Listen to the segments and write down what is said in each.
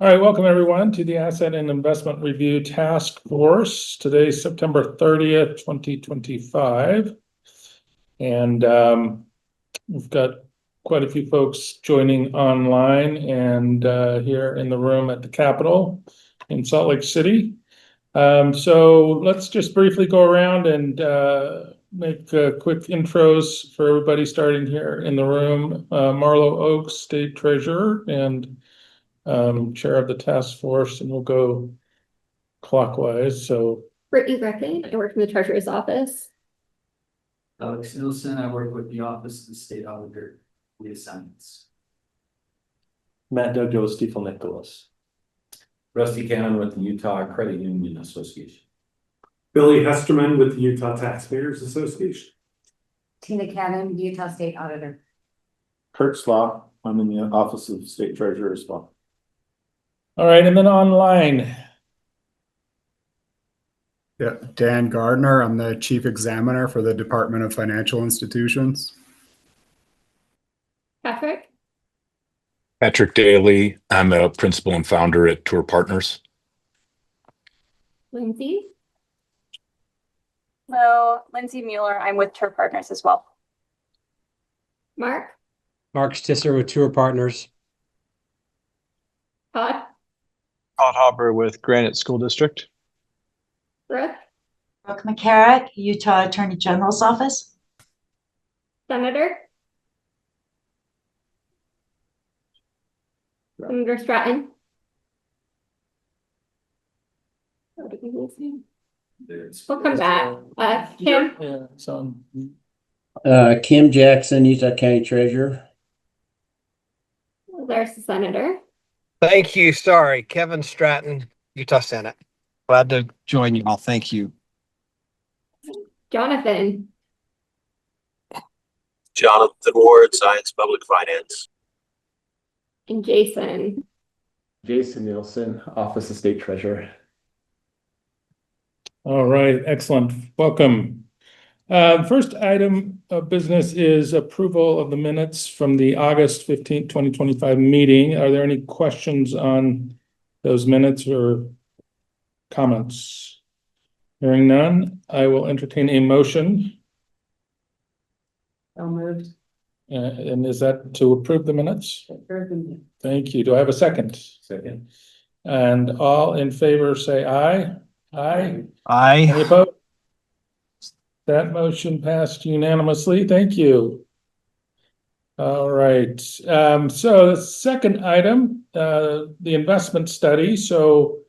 All right, welcome everyone to the Asset and Investment Review Task Force. Today's September 30th, 2025. And we've got quite a few folks joining online and here in the room at the Capitol in Salt Lake City. So let's just briefly go around and make quick intros for everybody starting here in the room. Marlo Oaks, State Treasurer and chair of the task force, and we'll go clockwise. So Brittany Griffin, I work in the Treasurer's Office. Alex Nielsen, I work with the Office of the State Auditor, the assignments. Matt Dojo, Stiefel Nicholas. Rusty Cannon with the Utah Credit Union Association. Billy Hesterman with the Utah Taxpayers Association. Tina Cannon, Utah State Auditor. Kurt Slaw, I'm in the Office of State Treasurer as well. all right, and then online. Yeah, Dan Gardner, I'm the Chief Examiner for the Department of Financial Institutions. Patrick, Patrick Daly, I'm a principal and founder at Tour Partners. Lindsay, Hello, Lindsay Mueller. I'm with Tour Partners as well. Mark, Mark Stisser with Tour Partners. Todd, Todd Hopper with Granite School District. Brooke, Brooke McCarrick, Utah Attorney General's Office. Senator Stratton. We'll come back. Kim, Yeah, so Kim Jackson, Utah County Treasurer. there's the Senator. Thank you. Sorry, Kevin Stratton, Utah Senate. Glad to join you all. Thank you. Jonathan, Jonathan Ward, Science Public Finance. and Jason. Jason Nielsen, Office of State Treasurer. all right, excellent. Welcome. First item of business is approval of the minutes from the August 15th, 2025 meeting. Are there any questions on those minutes or comments? Hearing none, I will entertain a motion. So moved. And is that to approve the minutes? Thank you. Do I have a second? Second. And all in favor say aye. Aye. Aye. Any opposed? That motion passed unanimously. Thank you. All right. So the second item, the investment study. So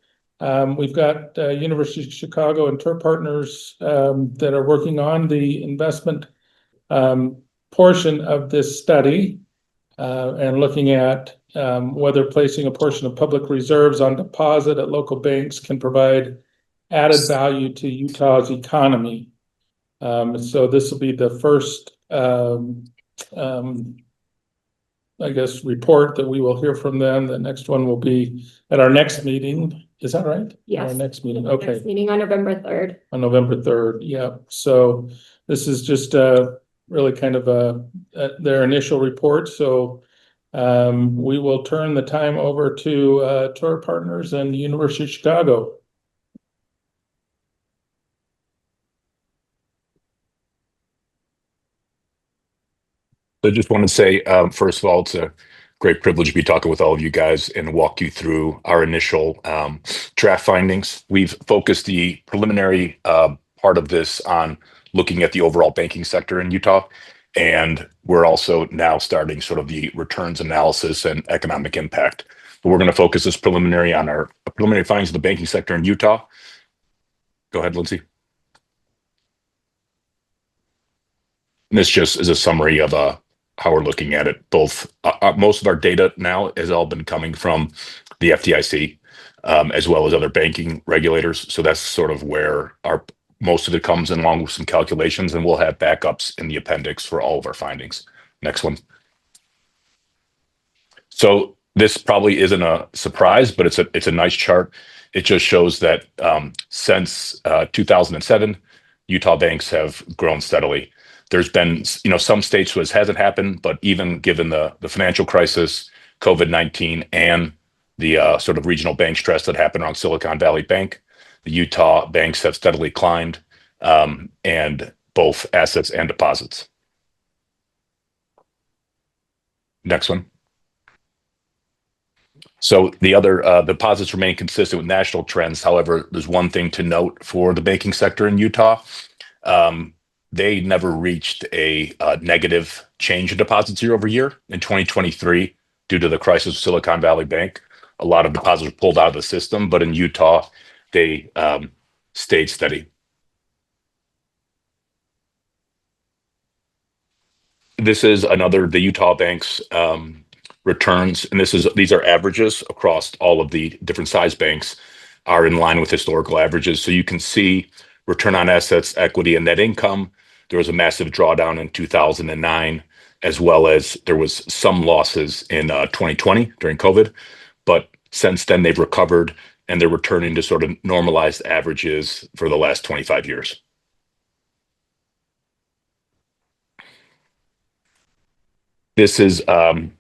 we've got University of Chicago and Tour Partners that are working on the investment portion of this study and looking at whether placing a portion of public reserves on deposit at local banks can provide added value to Utah's economy. So this will be the first, I guess, report that we will hear from them. The next one will be at our next meeting. Is that right? Yes. Our next meeting. Okay. Next meeting on November 3rd. On November 3rd. Yeah. So this is just really kind of their initial report. So we will turn the time over to Tour Partners and the University of Chicago. So I just want to say, first of all, it's a great privilege to be talking with all of you guys and walk you through our initial draft findings. We've focused the preliminary part of this on looking at the overall banking sector in Utah. And we're also now starting sort of the returns analysis and economic impact. But we're going to focus this preliminary on our preliminary findings of the banking sector in Utah. Go ahead, Lindsay. And this just is a summary of how we're looking at it. Both most of our data now has all been coming from the FDIC, as well as other banking regulators. So that's sort of where most of it comes in, along with some calculations, and we'll have backups in the appendix for all of our findings. Next one. So this probably isn't a surprise, but it's a nice chart. It just shows that since 2007, Utah banks have grown steadily. There's been, some states where this hasn't happened, but even given the financial crisis, COVID-19, and the sort of regional bank stress that happened around Silicon Valley Bank. The Utah banks have steadily climbed, and both assets and deposits. Next one. So the other deposits remain consistent with national trends. However, there's one thing to note for the banking sector in Utah. They never reached a negative change in deposits year over year. In 2023, due to the crisis of Silicon Valley Bank, a lot of deposits were pulled out of the system, but in Utah, they stayed steady. This is the Utah Bank's returns, and these are averages across all of the different size banks, are in line with historical averages. So you can see return on assets, equity, and net income. There was a massive drawdown in 2009, as well as there was some losses in 2020 during COVID. But since then, they've recovered, and they're returning to sort of normalized averages for the last 25 years. This is a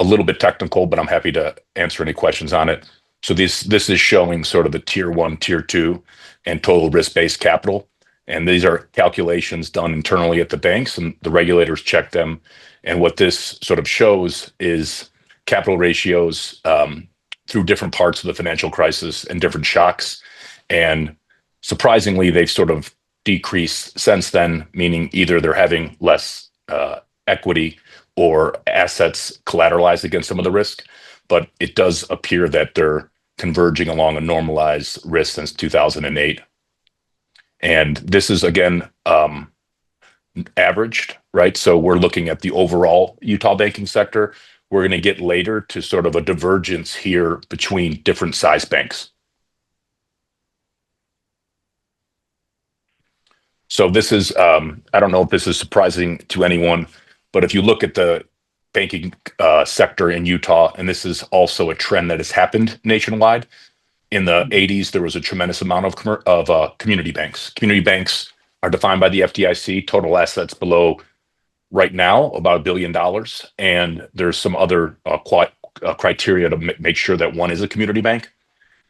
little bit technical, but I'm happy to answer any questions on it. So this is showing sort of the tier 1, tier 2, and total risk-based capital. And these are calculations done internally at the banks, and the regulators check them. And what this sort of shows is capital ratios through different parts of the financial crisis and different shocks. And surprisingly, they've sort of decreased since then, meaning either they're having less equity or assets collateralized against some of the risk. But it does appear that they're converging along a normalized risk since 2008. And this is, again, averaged, right? So we're looking at the overall Utah banking sector. We're going to get later to sort of a divergence here between different size banks. So this is, I don't know if this is surprising to anyone, but if you look at the banking sector in Utah, and this is also a trend that has happened nationwide. In the 80s, there was a tremendous amount of community banks. Community banks are defined by the FDIC, total assets below, right now, about $1 billion. And there's some other criteria to make sure that one is a community bank.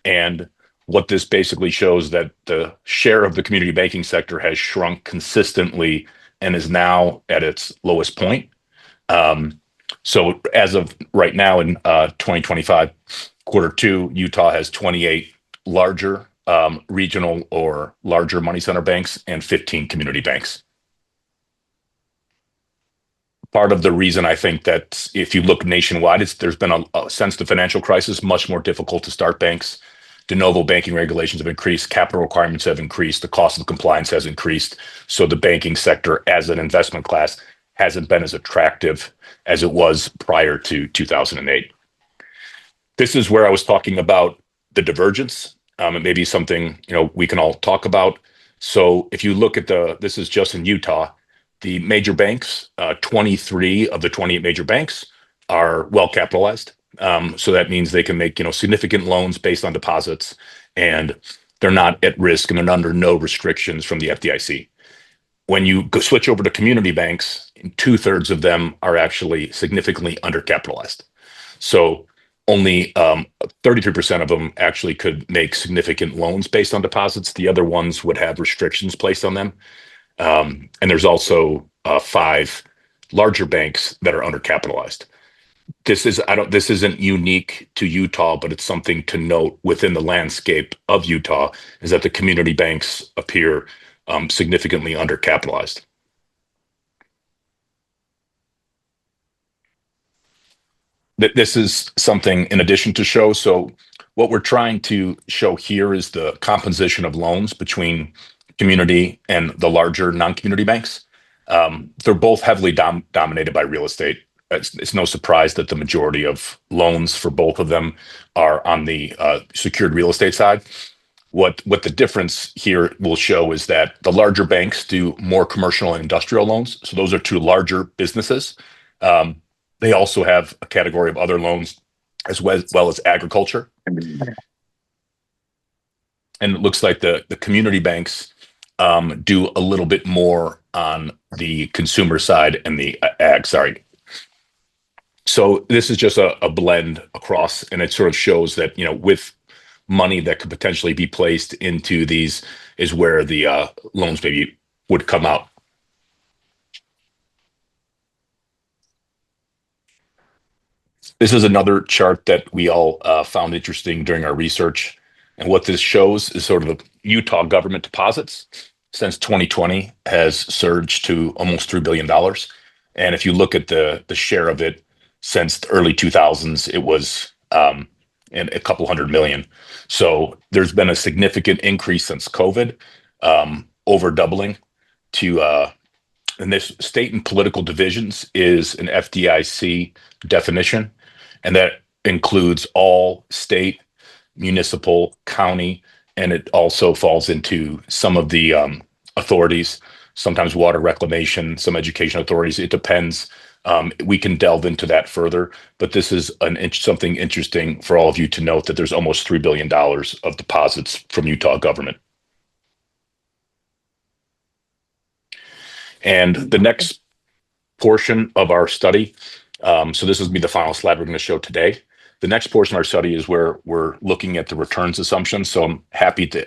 And what this basically shows that the share of the community banking sector has shrunk consistently and is now at its lowest point. So as of right now in 2025, Q2, Utah has 28 larger regional or larger money center banks and 15 community banks. Part of the reason I think that if you look nationwide, there's been since the financial crisis, much more difficult to start banks. De novo banking regulations have increased, capital requirements have increased, the cost of compliance has increased. So the banking sector as an investment class hasn't been as attractive as it was prior to 2008. This is where I was talking about the divergence. It may be something we can all talk about. So if you look at this is just in Utah, the major banks, 23 of the 28 major banks are well capitalized. So that means they can make significant loans based on deposits, and they're not at risk and they're under no restrictions from the FDIC. When you switch over to community banks, 2/3 of them are actually significantly undercapitalized. So only 33% of them actually could make significant loans based on deposits. The other ones would have restrictions placed on them. And there's also 5 larger banks that are undercapitalized. This isn't unique to Utah, but it's something to note within the landscape of Utah is that the community banks appear significantly undercapitalized. This is something in addition to show. So what we're trying to show here is the composition of loans between community and the larger non-community banks. They're both heavily dominated by real estate. It's no surprise that the majority of loans for both of them are on the secured real estate side. What the difference here will show is that the larger banks do more commercial and industrial loans. So those are to larger businesses. They also have a category of other loans as well as agriculture. And it looks like the community banks do a little bit more on the consumer side and the ag. Sorry. So this is just a blend across, and it sort of shows that, with money that could potentially be placed into these is where the loans maybe would come out. This is another chart that we all found interesting during our research. And what this shows is sort of the Utah government deposits since 2020 has surged to almost $3 billion. And if you look at the share of it since the early 2000s, it was and a couple hundred million. So there's been a significant increase since COVID, over doubling to and this state and political divisions is an FDIC definition, and that includes all state, municipal, county, and it also falls into some of the authorities, sometimes water reclamation, some education authorities. It depends. We can delve into that further, but this is something interesting for all of you to note that there's almost $3 billion of deposits from Utah government. And the next portion of our study, so this will be the final slide we're going to show today. The next portion of our study is where we're looking at the returns assumptions. So I'm happy to,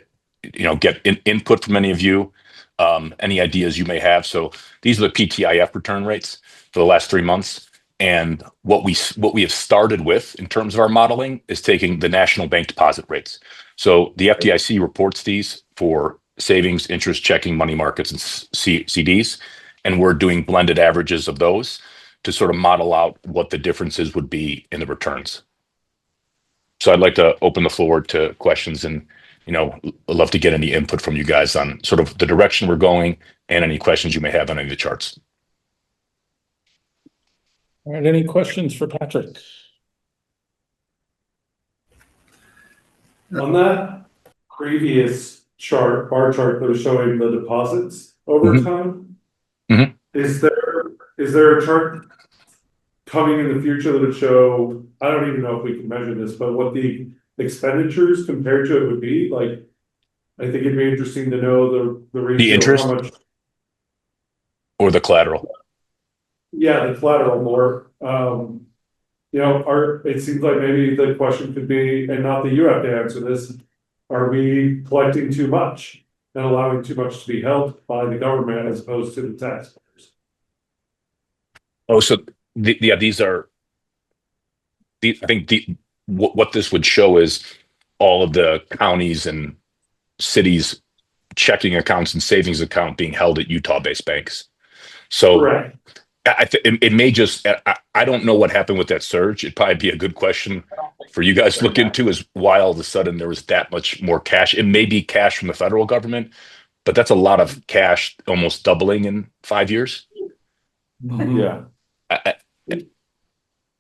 get input from any of you, any ideas you may have. So these are the PTIF return rates for the last 3 months. And what we have started with in terms of our modeling is taking the national bank deposit rates. So the FDIC reports these for savings, interest, checking, money markets, and CDs. And we're doing blended averages of those to sort of model out what the differences would be in the returns. So I'd like to open the floor to questions, and I'd love to get any input from you guys on sort of the direction we're going and any questions you may have on any of the charts. All right, any questions for Patrick? On that previous chart, bar chart that was showing the deposits over time, is there a chart coming in the future that would show, I don't even know if we can measure this, but what the expenditures compared to it would be? Like, I think it'd be interesting to know the ratio. The interest? How much, or the collateral? yeah, the collateral more. It seems like maybe the question could be, and not that you have to answer this, are we collecting too much and allowing too much to be held by the government as opposed to the taxpayers? Oh, so these are, I think what this would show is all of the counties and cities' checking accounts and savings account being held at Utah-based banks. So Correct. it may just, I don't know what happened with that surge. It'd probably be a good question for you guys to look into, is why all of a sudden there was that much more cash. It may be cash from the federal government, but that's a lot of cash, almost doubling in 5 years. Yeah.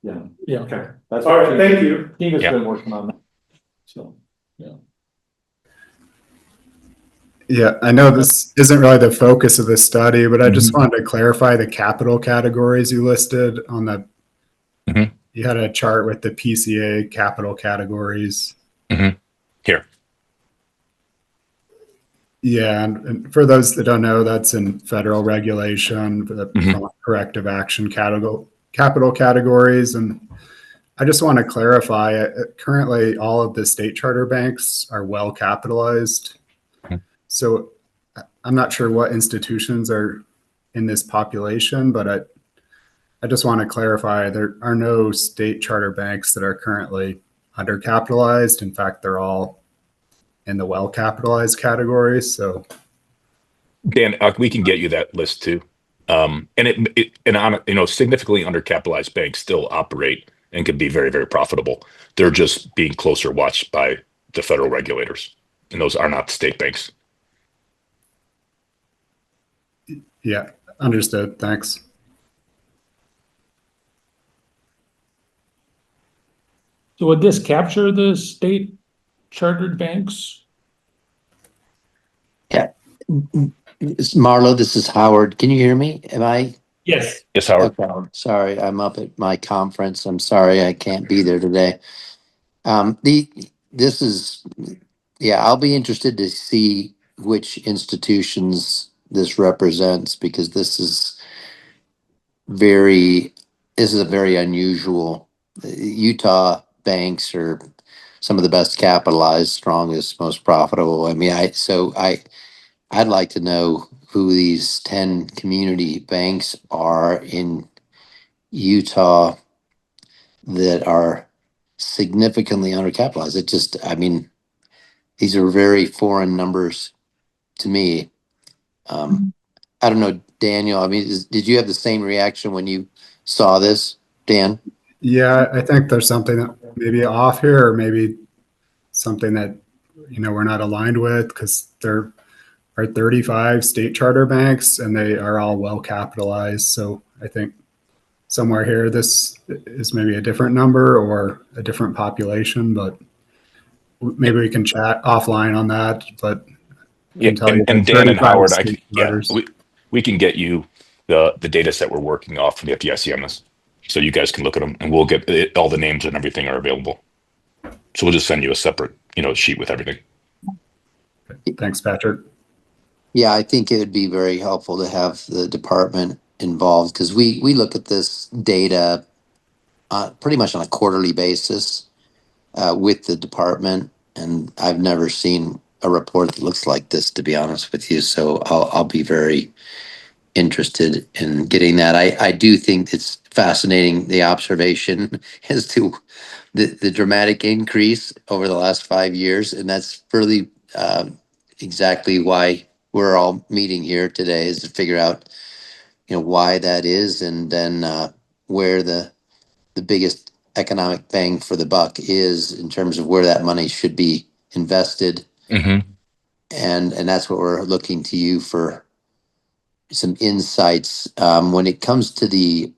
Yeah. Okay. That's All right, thank you. Tina's Yeah. been working on that. So. Yeah, I know this isn't really the focus of the study, but I just wanted to clarify the capital categories you listed on the. You had a chart with the PCA capital categories. Here. Yeah, and for those that don't know, that's in federal regulation for the corrective action capital categories. And I just want to clarify, currently all of the state charter banks are well capitalized. So I'm not sure what institutions are in this population, but I just want to clarify, there are no state charter banks that are currently undercapitalized. In fact, they're all in the well-capitalized categories. So, Dan, we can get you that list too. And significantly undercapitalized banks still operate and can be very, very profitable. They're just being closer watched by the federal regulators, and those are not state banks. yeah, understood. Thanks. So would this capture the state chartered banks? Yeah. Marlo, this is Howard. Can you hear me? Am I? Yes. Yes, Howard. Okay. Sorry, I'm up at my conference. I'm sorry I can't be there today. I'll be interested to see which institutions this represents, because this is very this is a very unusual, Utah banks are some of the best capitalized, strongest, most profitable. I mean, I'd like to know who these 10 community banks are in Utah that are significantly undercapitalized. It just, I mean, these are very foreign numbers to me. I don't know, Daniel, I mean, did you have the same reaction when you saw this, Dan? Yeah, I think there's something that maybe off here, or maybe something that, we're not aligned with, because there are 35 state charter banks and they are all well capitalized. So I think somewhere here, this is maybe a different number or a different population, but maybe we can chat offline on that. But I Yeah, can tell you and that Dan and 35 Howard, state charters. we can get you the data set we're working off from the FDIC on this, so you guys can look at them, and we'll get all the names and everything are available. So we'll just send you a separate, sheet with everything. Thanks, Patrick. Yeah, I think it would be very helpful to have the department involved, because we look at this data pretty much on a quarterly basis with the department, and I've never seen a report that looks like this, to be honest with you. So I'll be very interested in getting that. I do think it's fascinating, the observation as to the dramatic increase over the last 5 years, and that's really exactly why we're all meeting here today, is to figure out why that is, and then where the biggest economic bang for the buck is in terms of where that money should be invested. Mm-hmm. And that's what we're looking to you for some insights. When it comes to the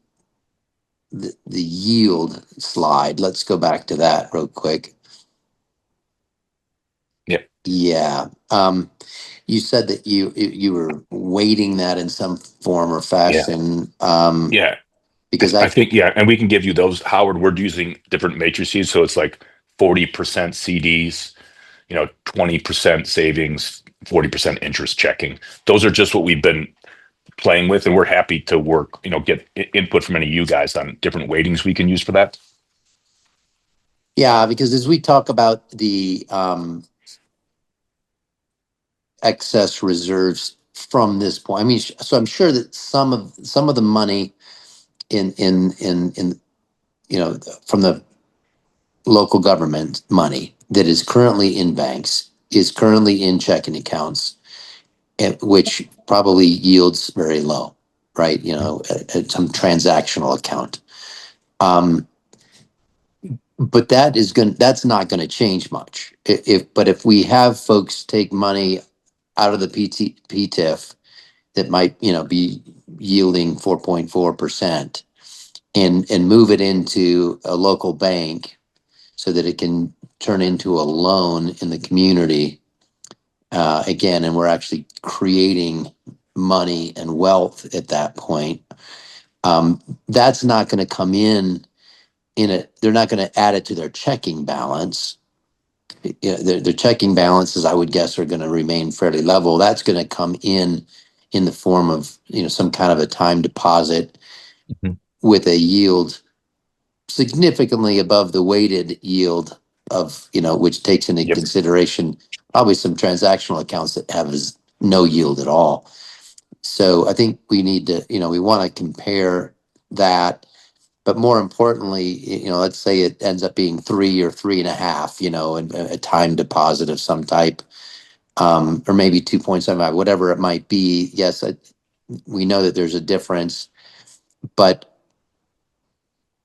yield slide, let's go back to that real quick. Yeah. Yeah. You said that you were weighting that in some form or fashion. Yeah. Because I think, and we can give you those, Howard. We're using different matrices, so it's like 40% CDs, 20% savings, 40% interest checking. Those are just what we've been playing with, and we're happy to work, get input from any of you guys on different weightings we can use for that. Yeah, because as we talk about the excess reserves from this point, I mean, so I'm sure that some of the money in from the local government money that is currently in banks is currently in checking accounts, which probably yields very low, right? At some transactional account. But that's not going to change much. But if we have folks take money out of the PTIF that might, be yielding 4.4% and move it into a local bank so that it can turn into a loan in the community, again, and we're actually creating money and wealth at that point. That's not going to come in they're not going to add it to their checking balance. Their checking balances, I would guess, are going to remain fairly level. That's going to come in the form of some kind of a time deposit with a yield significantly above the weighted yield of which takes into consideration probably some transactional accounts that have no yield at all. So I think we need to we want to compare that. But more importantly, let's say it ends up being 3 or 3.5, and a time deposit of some type, or maybe 2.75, whatever it might be. Yes, we know that there's a difference, but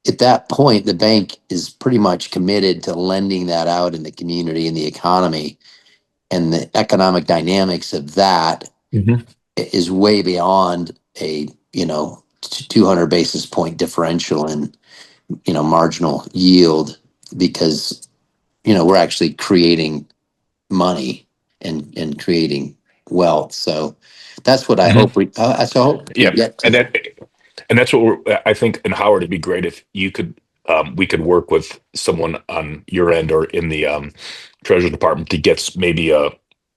at that point, the bank is pretty much committed to lending that out in the community and the economy, and the economic dynamics of that is way beyond a 200 basis point differential in marginal yield, because we're actually creating money and creating wealth. So that's what I hope we get to. And that's what I think. And Howard, it'd be great if you could we could work with someone on your end or in the Treasury Department to get maybe a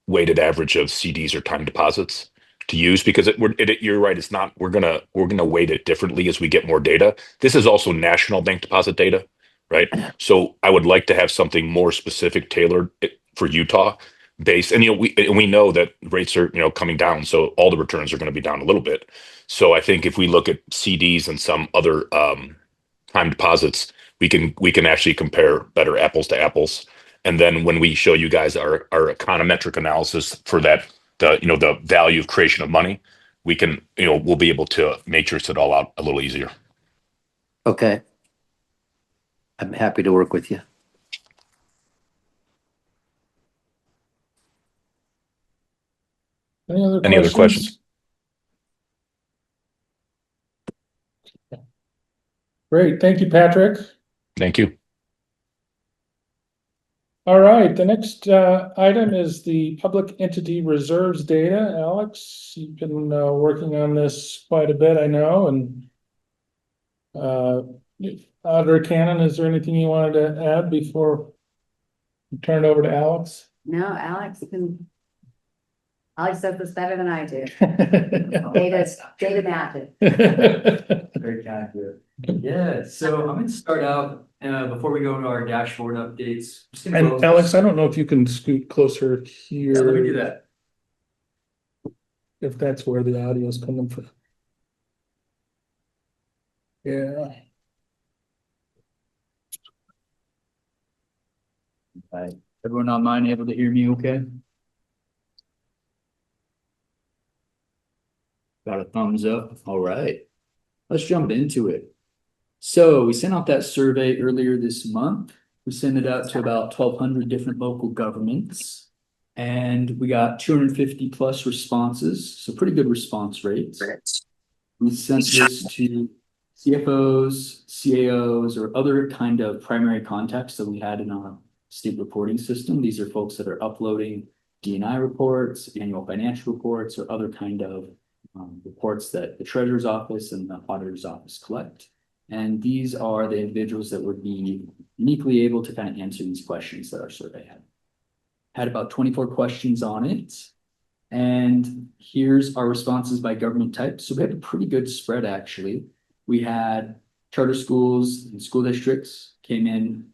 weighted average of CDs or time deposits, to use because you're right. It's not, we're gonna weight it differently as we get more data. This is also national bank deposit data, right? So I would like to have something more specific tailored for Utah based. And, we know that rates are, coming down. So all the returns are going to be down a little bit. So I think if we look at CDs and some other, time deposits, we can actually compare better apples to apples. And then when we show you guys our econometric analysis for that, the value of creation of money, we can, we'll be able to matrix it all out a little easier. Okay. I'm happy to work with you. Any other questions? Great, thank you, Patrick. Thank you. All right, the next item is the public entity reserves data. Alex, you've been working on this quite a bit, I know, and Auditor Cannon, is there anything you wanted to add before we turn it over to Alex? No, Alex does this better than I do. Data magic. Very kind of you. Yeah, so I'm gonna start out, before we go into our dashboard updates. just gonna And go- Alex, I don't know if you can scoot closer here. Yeah, let me do that. If that's where the audio is coming from. Yeah. Right. Everyone online able to hear me okay? Got a thumbs up. All right. Let's jump into it. So we sent out that survey earlier this month. We sent it out to about 1,200 different local governments. And we got 250 plus responses. So pretty good response rates. We sent this to CFOs, CAOs, or other kind of primary contacts that we had in our state reporting system. These are folks that are uploading D&I reports, annual financial reports, or other kind of reports that the treasurer's office and the auditor's office collect. And these are the individuals that would be uniquely able to kind of answer these questions that our survey had. Had about 24 questions on it. And here's our responses by government type. So we had a pretty good spread, actually. We had charter schools and school districts came in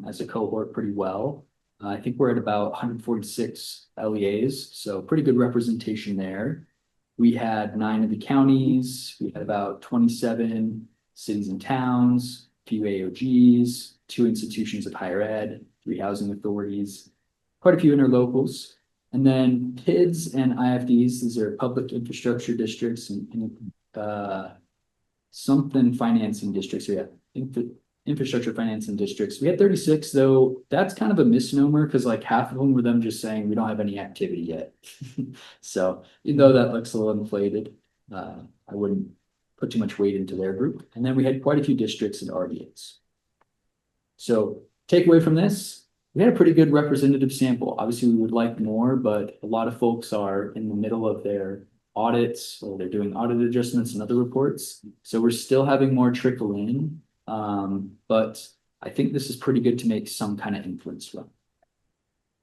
as a cohort pretty well. I think we're at about 146 LEAs, so pretty good representation there. We had 9 of the counties. We had about 27 cities and towns, a few AOGs, 2 institutions of higher ed, 3 housing authorities, quite a few interlocals. And then PIDs and IFDs, these are public infrastructure districts and something financing districts. So yeah, infrastructure financing districts. We had 36, though that's kind of a misnomer because like half of them were them just saying we don't have any activity yet. So even though that looks a little inflated, I wouldn't put too much weight into their group. And then we had quite a few districts and RDAs. So takeaway from this, we had a pretty good representative sample. Obviously we would like more, but a lot of folks are in the middle of their audits or they're doing audit adjustments and other reports. So we're still having more trickle in. But I think this is pretty good to make some kind of influence from.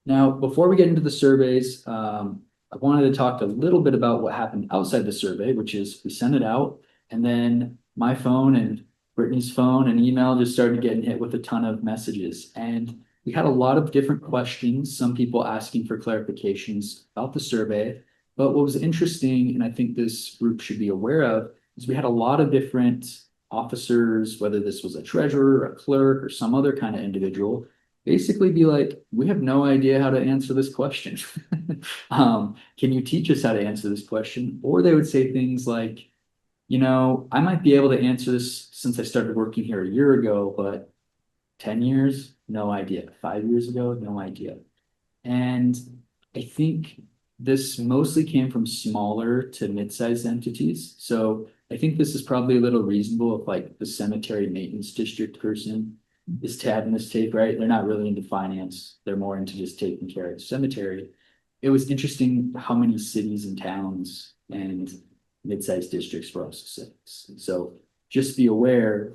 Now, before we get into the surveys, I wanted to talk a little bit about what happened outside the survey, which is we sent it out and then my phone and Brittany's phone and email just started getting hit with a ton of messages. And we had a lot of different questions, some people asking for clarifications about the survey. But what was interesting, and I think this group should be aware of, is we had a lot of different officers, whether this was a treasurer, a clerk, or some other kind of individual, basically be like, we have no idea how to answer this question. Can you teach us how to answer this question? Or they would say things like, I might be able to answer this since I started working here a year ago, but 10 years, no idea. 5 years ago, no idea. And I think this mostly came from smaller to mid-sized entities. So I think this is probably a little reasonable if like the cemetery maintenance district person is tabbing this tape, right? They're not really into finance. They're more into just taking care of the cemetery. It was interesting how many cities and towns and mid-sized districts were also cities. So just be aware,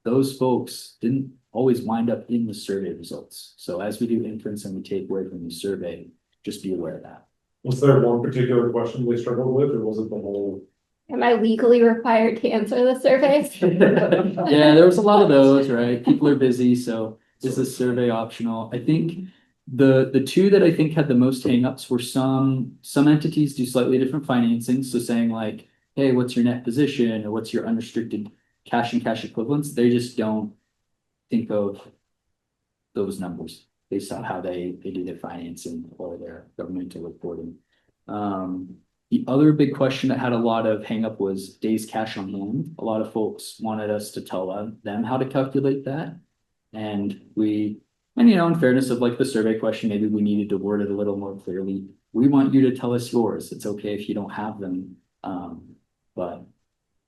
those folks didn't always wind up in the survey results. So as we do inference and we take away from the survey, just be aware of that. Was there one particular question they struggled with, or was it the whole? Am I legally required to answer the surveys? Yeah, there was a lot of those, right? People are busy, so is the survey optional? I think the two that I think had the most hangups were some entities do slightly different financing. So saying like, hey, what's your net position or what's your unrestricted cash and cash equivalents? They just don't think of those numbers based on how they do their financing or their governmental reporting. The other big question that had a lot of hangup was days cash on hand. A lot of folks wanted us to tell them how to calculate that. And in fairness of like the survey question, maybe we needed to word it a little more clearly. We want you to tell us yours. It's okay if you don't have them. But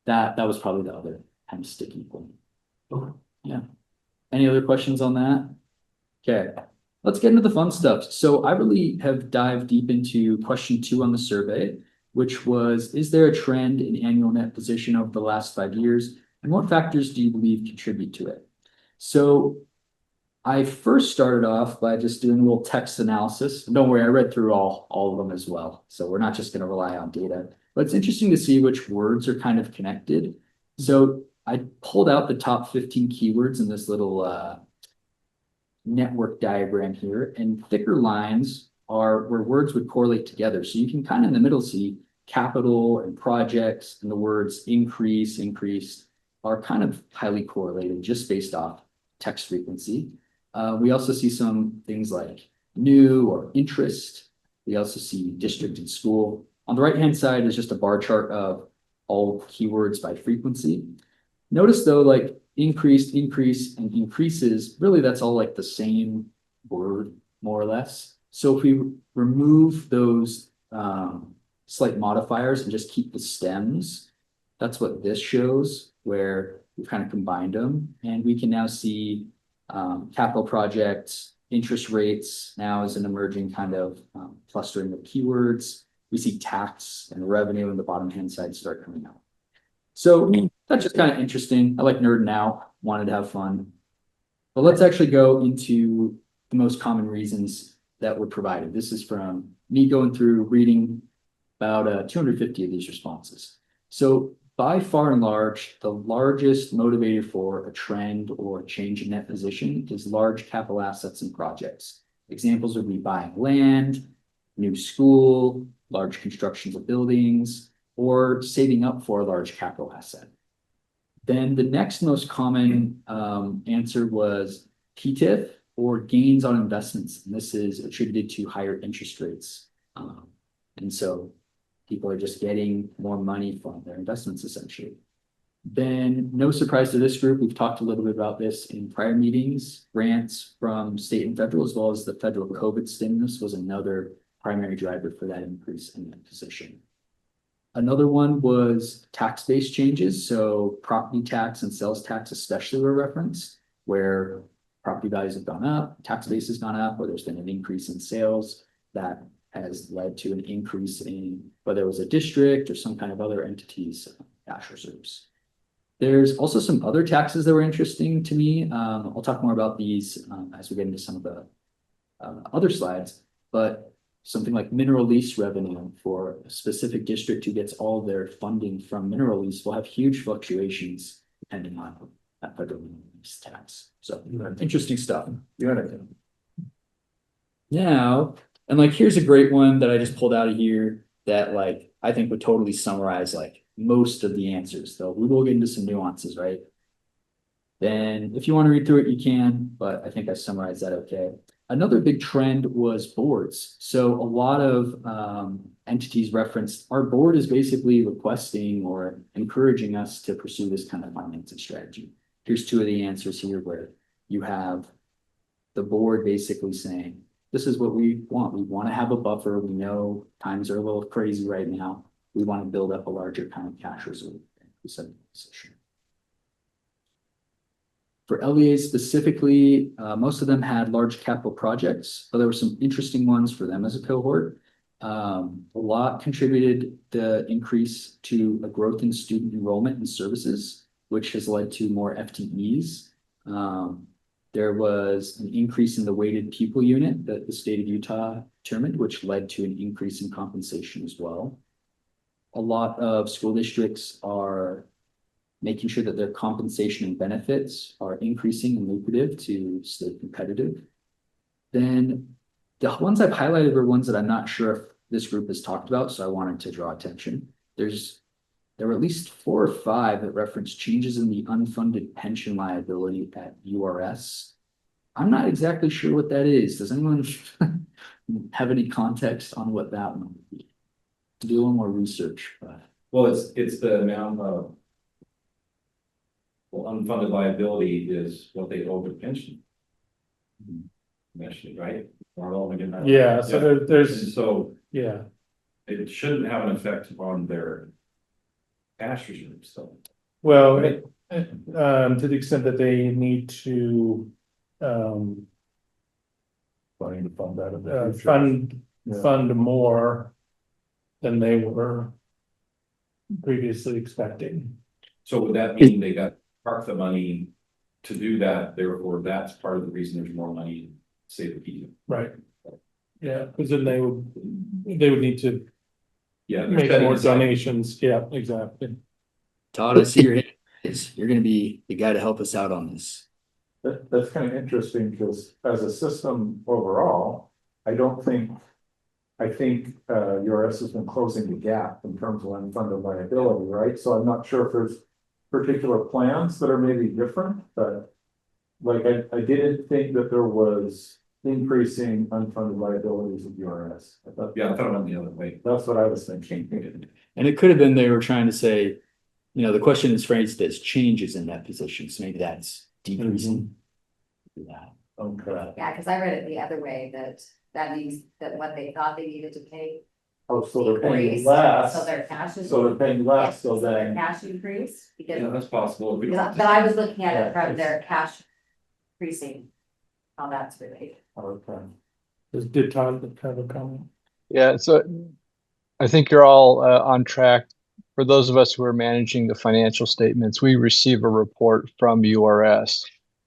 that was probably the other kind of sticky point. Okay. Yeah. Any other questions on that? Okay, let's get into the fun stuff. So I really have dived deep into question 2 on the survey, which was, is there a trend in annual net position over the last 5 years? And what factors do you believe contribute to it? So I first started off by just doing a little text analysis. Don't worry, I read through all of them as well. So we're not just going to rely on data, but it's interesting to see which words are kind of connected. So I pulled out the top 15 keywords in this little network diagram here, and thicker lines are where words would correlate together. So you can kind of in the middle see capital and projects, and the words increase are kind of highly correlated just based off text frequency. We also see some things like new or interest. We also see district and school. On the right-hand side is just a bar chart of all keywords by frequency. Notice though, like increase, and increases, really that's all like the same word, more or less. So if we remove those slight modifiers and just keep the stems, that's what this shows, where we've kind of combined them. And we can now see capital projects, interest rates now as an emerging kind of clustering of keywords. We see tax and revenue in the bottom hand side start coming out. So that's just kind of interesting. I like nerding out, wanted to have fun. But let's actually go into the most common reasons that were provided. This is from me going through reading about 250 of these responses. So by far and large, the largest motivator for a trend or change in net position is large capital assets and projects. Examples would be buying land, new school, large constructions of buildings, or saving up for a large capital asset. Then the next most common answer was PTIF, or gains on investments. And this is attributed to higher interest rates. And so people are just getting more money from their investments essentially. Then no surprise to this group, we've talked a little bit about this in prior meetings. Grants from state and federal, as well as the federal COVID stimulus, was another primary driver for that increase in that position. Another one was tax-based changes. So property tax and sales tax especially were referenced, where property values have gone up, tax base has gone up, or there's been an increase in sales that has led to an increase in whether it was a district or some kind of other entity's cash reserves. There's also some other taxes that were interesting to me. I'll talk more about these as we get into some of the other slides, but something like mineral lease revenue for a specific district who gets all their funding from mineral lease will have huge fluctuations depending on that federal lease tax. So interesting stuff. Now, and like, here's a great one that I just pulled out of here that like, I think would totally summarize like most of the answers, though we will get into some nuances, right? Then if you want to read through it, you can, but I think I summarized that okay. Another big trend was boards. So a lot of entities referenced our board is basically requesting or encouraging us to pursue this kind of financing strategy. Here's two of the answers here where you have the board basically saying, this is what we want. We want to have a buffer. We know times are a little crazy right now. We want to build up a larger kind of cash reserve. For LEAs specifically, most of them had large capital projects, but there were some interesting ones for them as a cohort. A lot contributed the increase to a growth in student enrollment and services, which has led to more FTEs. There was an increase in the weighted pupil unit that the state of Utah determined, which led to an increase in compensation as well. A lot of school districts are making sure that their compensation and benefits are increasing and lucrative to stay competitive. Then the ones I've highlighted were ones that I'm not sure if this group has talked about, so I wanted to draw attention. There were at least 4 or 5 that reference changes in the unfunded pension liability at URS. I'm not exactly sure what that is. Does anyone have any context on what that one would be? To do a little more research, but. Well, it's the amount of. Well, unfunded liability is what they owe the pension. Mentioned, right? Yeah, so there's, And so yeah, it shouldn't have an effect on their cash reserves, so. well, Right. to the extent that they need to, Planning to fund that in the future. fund more than they were previously expecting. So would that mean they got park the money to do that, therefore that's part of the reason there's more money, say the PTIF. Right. Yeah, because then they would need to Yeah. they're make setting more aside- donations. Yeah, exactly. Todd, I see your hand is, you're gonna be the guy to help us out on this. That's kind of interesting because as a system overall, I think URS has been closing the gap in terms of unfunded liability, right? So I'm not sure if there's particular plans that are maybe different, but like I didn't think that there was increasing unfunded liabilities of URS. I thought it went the other way. That's what I was thinking. And it could have been they were trying to say, the question is phrased as changes in that position, so maybe that's decreasing. Yeah. Okay. Yeah, because I read it the other way, that means that what they thought they needed to pay. Oh, so they're paying increased, less. So their cash is. So they're paying less, Yes, so their then. cash increase, because, Yeah, that's possible. We but don't- I was looking at it Yeah, from their cash increasing. How that's related. Okay. Did Todd have a comment? Yeah, so I think you're all on track. For those of us who are managing the financial statements, we receive a report from URS,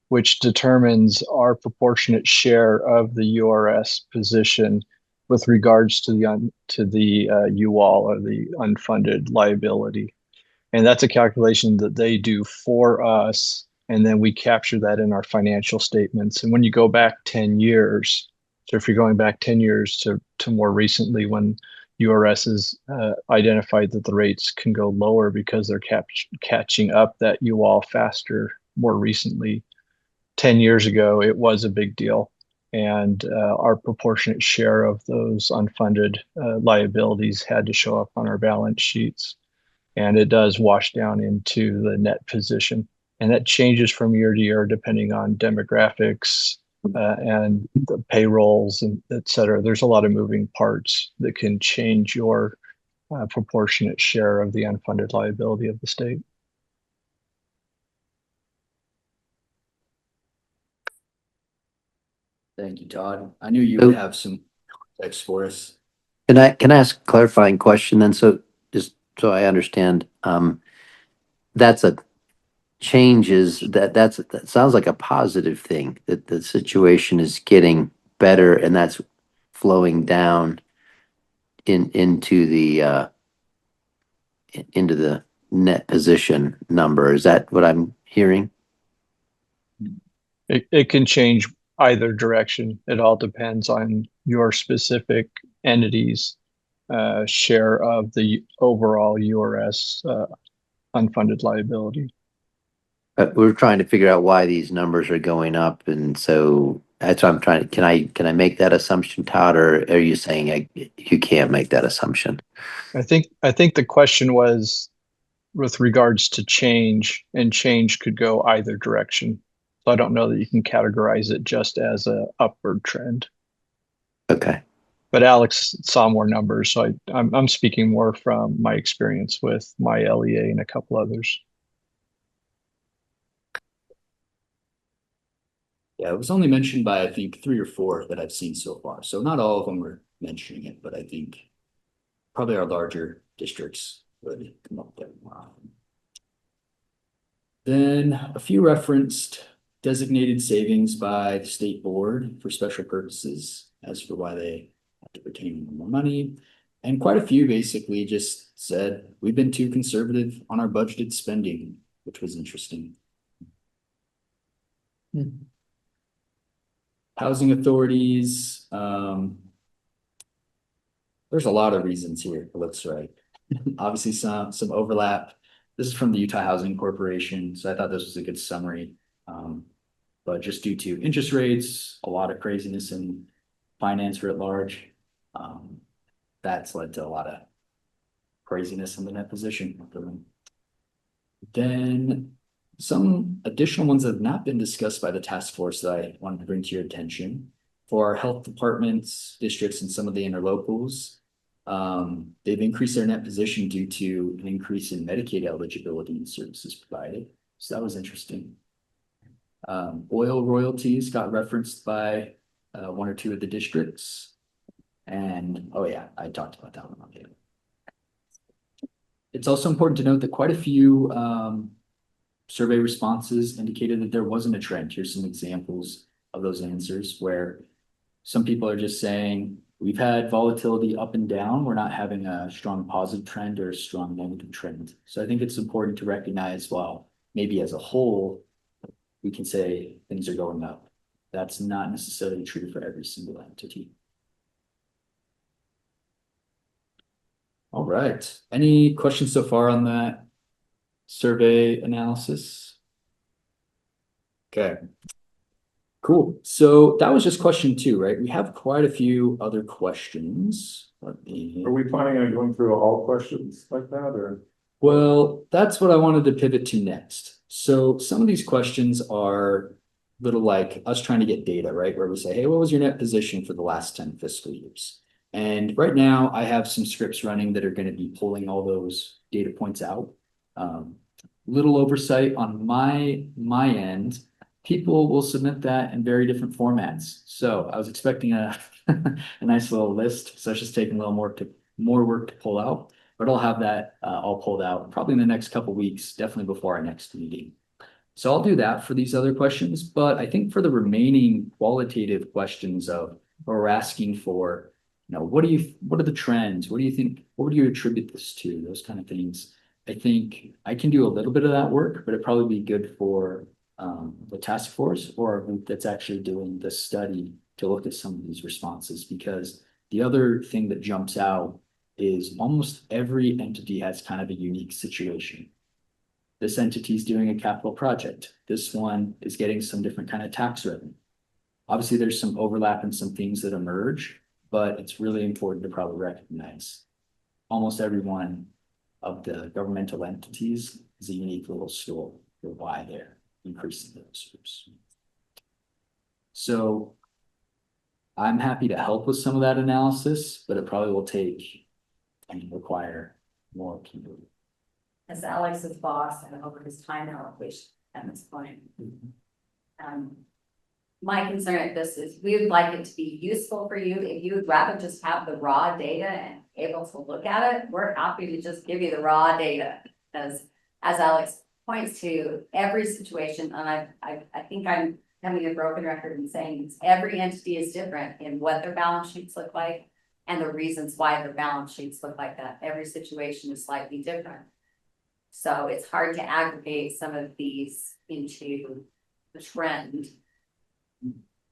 which determines our proportionate share of the URS position with regards to the UWAL or the unfunded liability. And that's a calculation that they do for us. And then we capture that in our financial statements. And when you go back 10 years, so if you're going back 10 years to more recently when URS has identified that the rates can go lower because they're catching up that UWAL faster more recently. 10 years ago, it was a big deal. And our proportionate share of those unfunded liabilities had to show up on our balance sheets. And it does wash down into the net position. And that changes from year to year depending on demographics and the payrolls and et cetera. There's a lot of moving parts that can change your proportionate share of the unfunded liability of the state. Thank you, Todd. I knew you would have some context for us. Can I ask a clarifying question then? So just so I understand, that's a changes that sounds like a positive thing, that the situation is getting better and that's flowing down into the net position number. Is that what I'm hearing? It can change either direction. It all depends on your specific entity's share of the overall URS unfunded liability. We're trying to figure out why these numbers are going up, and so that's what I'm trying to. Can I make that assumption, Todd, or are you saying you can't make that assumption? I think the question was with regards to change, and change could go either direction. So I don't know that you can categorize it just as a upward trend. Okay. But Alex saw more numbers, so I'm speaking more from my experience with my LEA and a couple others. Yeah, it was only mentioned by, I think, 3 or 4 that I've seen so far. So not all of them were mentioning it, but I think probably our larger districts would come up there more often. Then a few referenced designated savings by the state board for special purposes as for why they have to retain more money. And quite a few basically just said, we've been too conservative on our budgeted spending, which was interesting. Housing authorities, there's a lot of reasons here, it looks right. Obviously some overlap. This is from the Utah Housing Corporation, so I thought this was a good summary. But just due to interest rates, a lot of craziness in finance writ large, that's led to a lot of craziness in the net position for them. Then some additional ones that have not been discussed by the task force that I wanted to bring to your attention. For our health departments, districts, and some of the interlocals, they've increased their net position due to an increase in Medicaid eligibility and services provided. So that was interesting. Oil royalties got referenced by one or two of the districts. And, oh yeah, I talked about that one on the. It's also important to note that quite a few survey responses indicated that there wasn't a trend. Here's some examples of those answers where some people are just saying, we've had volatility up and down. We're not having a strong positive trend or a strong negative trend. So I think it's important to recognize, well, maybe as a whole, we can say things are going up. That's not necessarily true for every single entity. All right. Any questions so far on that survey analysis? Okay. Cool. So that was just question 2, right? We have quite a few other questions. Are we planning on going through all questions like that, or? Well, that's what I wanted to pivot to next. So some of these questions are little like us trying to get data, right? Where we say, hey, what was your net position for the last 10 fiscal years? And right now I have some scripts running that are going to be pulling all those data points out. Little oversight on my end. People will submit that in very different formats. So I was expecting a nice little list. So it's just taking a little more work to pull out, but I'll have that all pulled out probably in the next couple weeks, definitely before our next meeting. So I'll do that for these other questions, but I think for the remaining qualitative questions of what we're asking for, you know, what are the trends? What do you think? What would you attribute this to? Those kind of things. I think I can do a little bit of that work, but it'd probably be good for the task force or a group that's actually doing the study to look at some of these responses, because the other thing that jumps out is almost every entity has kind of a unique situation. This entity is doing a capital project. This one is getting some different kind of tax revenue. Obviously, there's some overlap in some things that emerge, but it's really important to probably recognize almost every one of the governmental entities is a unique little story for why they're increasing those groups. So I'm happy to help with some of that analysis, but it probably will take and require more people. As Alex's boss and over his time allocation at this point. My concern at this is we would like it to be useful for you. If you would rather just have the raw data and able to look at it, we're happy to just give you the raw data. As Alex points to, every situation, and I think I'm having a broken record in saying this, every entity is different in what their balance sheets look like and the reasons why their balance sheets look like that. Every situation is slightly different. So it's hard to aggregate some of these into the trend.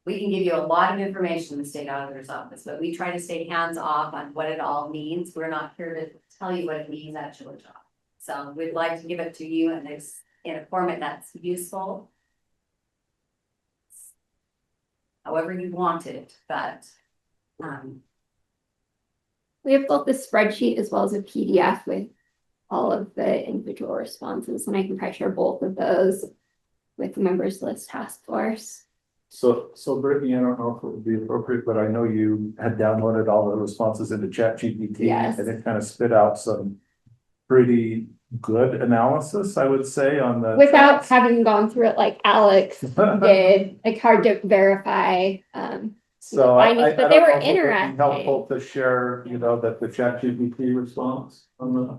We can give you a lot of information in the state auditor's office, but we try to stay hands off on what it all means. We're not here to tell you what it means at your job. So we'd like to give it to you and it's in a format that's useful. However you want it, but we have both the spreadsheet as well as a PDF with all of the individual responses, and I can probably share both of those with the members list task force. So Brittany, I don't know if it would be appropriate, but I know you had downloaded all the responses into ChatGPT. Yes. And it kind of spit out some pretty good analysis, I would say, on the. Without having gone through it like Alex did, like hard to verify. So findings, but they were interesting. It'd be helpful to share, you know, that the ChatGPT response on the.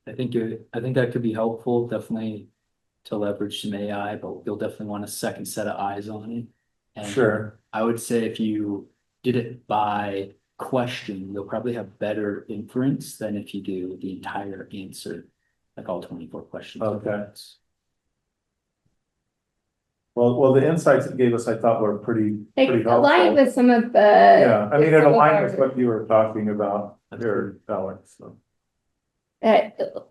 I think that could be helpful, definitely to leverage some AI, but you'll definitely want a second set of eyes on it. And Sure. I would say if you did it by question, you'll probably have better inference than if you do the entire answer, like all 24 questions. Okay. Well, the insights it gave us, I thought were pretty Like helpful. aligned with some of the. Yeah, I mean, it some of aligned with our- what you were talking about there, Alex, so.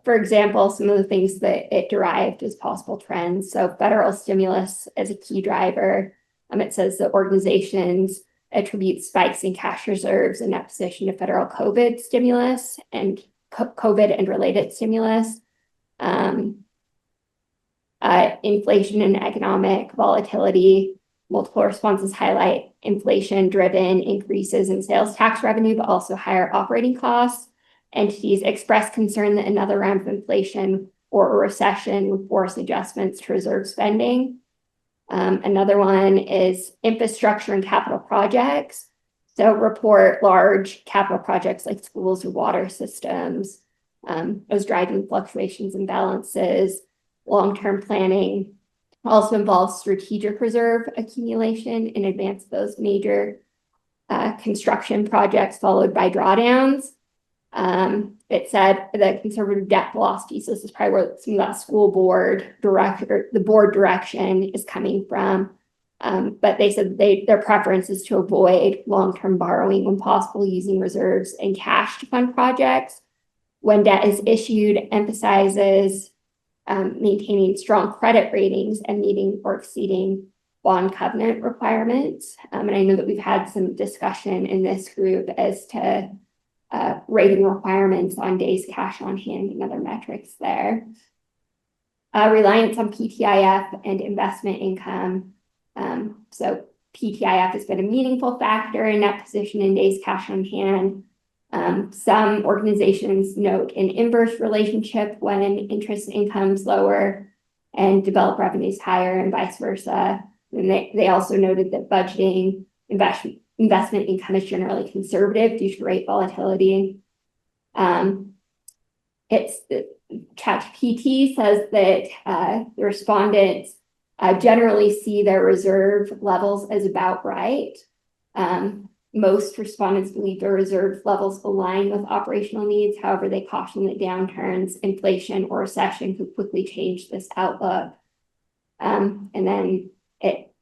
For example, some of the things that it derived as possible trends. So federal stimulus as a key driver. It says that organizations attribute spikes in cash reserves in opposition to federal COVID stimulus and COVID and related stimulus. Inflation and economic volatility. Multiple responses highlight inflation-driven increases in sales tax revenue, but also higher operating costs. Entities express concern that another round of inflation or a recession would force adjustments to reserve spending. Another one is infrastructure and capital projects. So report large capital projects like schools or water systems, as driving fluctuations and balances. Long-term planning also involves strategic reserve accumulation in advance of those major construction projects, followed by drawdowns. It said the conservative debt velocity, so this is probably where some of that school board director, the board direction is coming from. But they said their preference is to avoid long-term borrowing when possible, using reserves and cash to fund projects. When debt is issued, emphasizes maintaining strong credit ratings and meeting or exceeding bond covenant requirements. And I know that we've had some discussion in this group as to rating requirements on days cash on hand and other metrics there. Reliance on PTIF and investment income. So PTIF has been a meaningful factor in net position in days cash on hand. Some organizations note an inverse relationship when interest income is lower and develop revenues higher, and vice versa. And they also noted that budgeting investment income is generally conservative due to rate volatility. ChatGPT says that the respondents generally see their reserve levels as about right. Most respondents believe their reserve levels align with operational needs. However, they caution that downturns, inflation, or recession could quickly change this outlook. And then it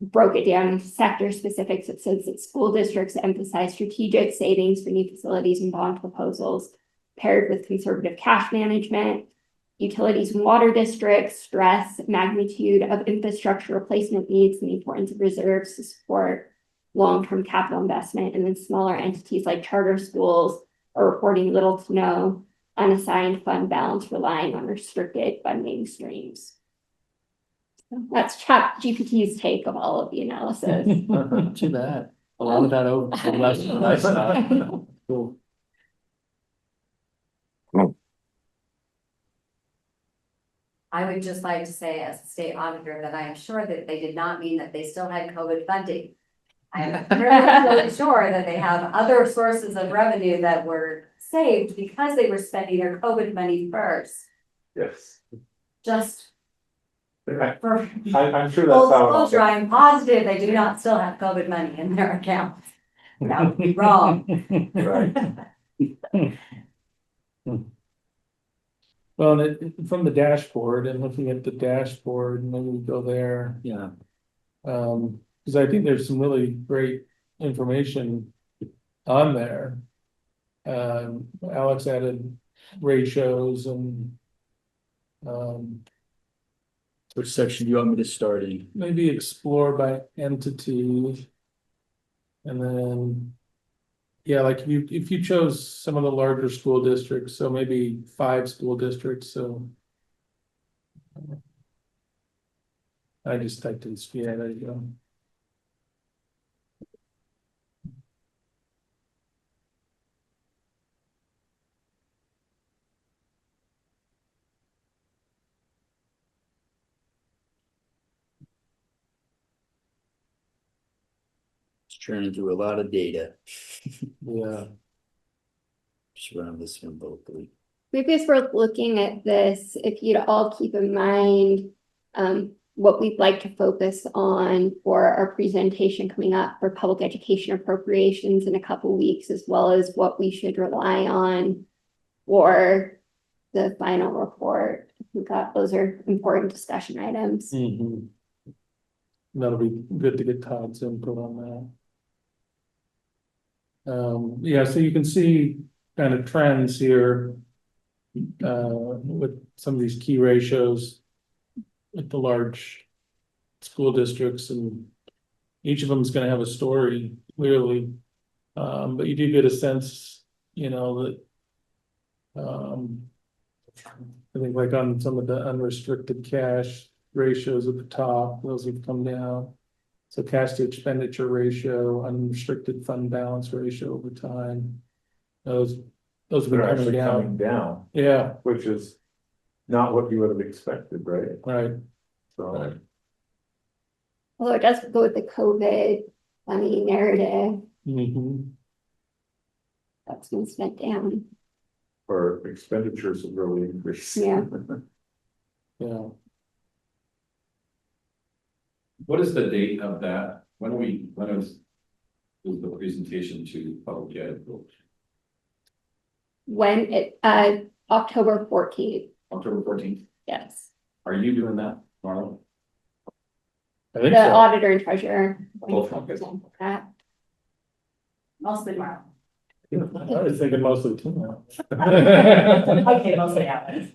broke it down into sector specifics. It says that school districts emphasize strategic savings for new facilities and bond proposals paired with conservative cash management. Utilities and water districts stress magnitude of infrastructure replacement needs and the importance of reserves to support long-term capital investment. And then smaller entities like charter schools are reporting little to no unassigned fund balance, relying on restricted funding streams. So that's ChatGPT's take of all of the analysis. Too bad. A lot of that over less than I saw. Cool. I would just like to say, as a state auditor, that I am sure that they did not mean that they still had COVID funding. I am really sure that they have other sources of revenue that were saved because they were spending their COVID money first. Yes. Just for I'm sure full that's how. disclosure, I am positive they do not still have COVID money in their accounts. That would be wrong. Right. Well, from the dashboard and looking at the dashboard, maybe we go there. Yeah. Because I think there's some really great information on there. Alex added ratios and Which section do you want me to start in? maybe explore by entity. And then, yeah, like if you chose some of the larger school districts, so maybe 5 school districts, so. I just typed in, yeah, there you go. Churning through a lot of data. Yeah. Just run this one locally. maybe as we're looking at this, if you'd all keep in mind what we'd like to focus on for our presentation coming up for public education appropriations in a couple weeks, as well as what we should rely on for the final report. I think that those are important discussion items. Mhm. That'll be good to get Todd's input on that. Yeah, so you can see kind of trends here with some of these key ratios at the large school districts, and each of them is going to have a story clearly. But you do get a sense, you know, that I think like on some of the unrestricted cash ratios at the top, those have come down. So cash to expenditure ratio, unrestricted fund balance ratio over time. Those have been They're coming actually down. coming down, Yeah, which is not what you would have expected, right? right. So, Although it does go with the COVID money narrative Mhm. that's been spent down. or expenditures have really increased. Yeah. Yeah. What is the date of that? When is the presentation to public ed? When it October 14th, October 14th. yes. Are you doing that, Marlon? I think The so. auditor and treasurer are going Both. to present that. Mostly tomorrow. I was thinking mostly tomorrow. Okay, mostly hours.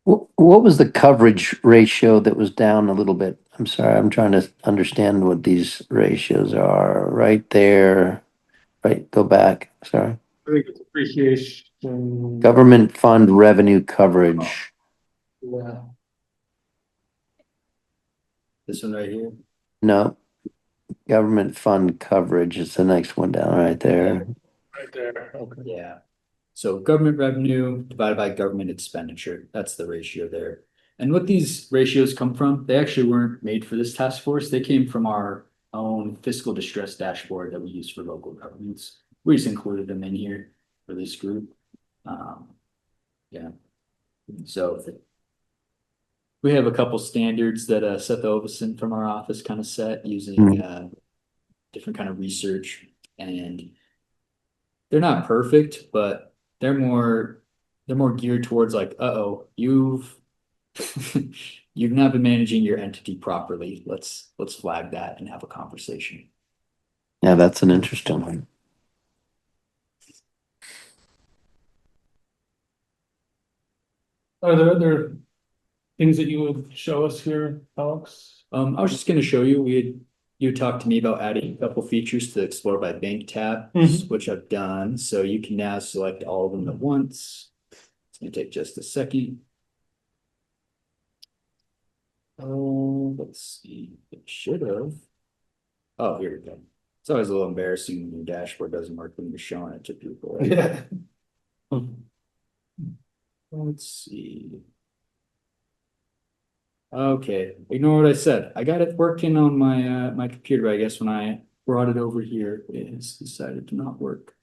What was the coverage ratio that was down a little bit? I'm sorry, I'm trying to understand what these ratios are right there. Right, go back, sorry. I think it's appreciation. Government fund revenue coverage. Yeah. This one right here. No. Government fund coverage is the next one down right there. Right there, okay. Yeah. So government revenue divided by government expenditure, that's the ratio there. And what these ratios come from, they actually weren't made for this task force. They came from our own fiscal distress dashboard that we use for local governments. We just included them in here for this group. Yeah. So we have a couple standards that Seth Ovison from our office kind of set using different kind of research, and they're not perfect, but they're more geared towards like, you've you've not been managing your entity properly. Let's flag that and have a conversation. Yeah, that's an interesting one. Are there other things that you would show us here, Alex? I was just gonna show you, you talked to me about adding a couple features to the Explore by Bank tab, which I've done. So you can now select all of them at once. It's gonna take just a second. Oh, let's see, it should have. Oh, here we go. It's always a little embarrassing when your dashboard doesn't work when you're showing it to people. Right? Yeah. Let's see. Okay, ignore what I said. I got it working on my my computer. I guess when I brought it over here, it has decided to not work.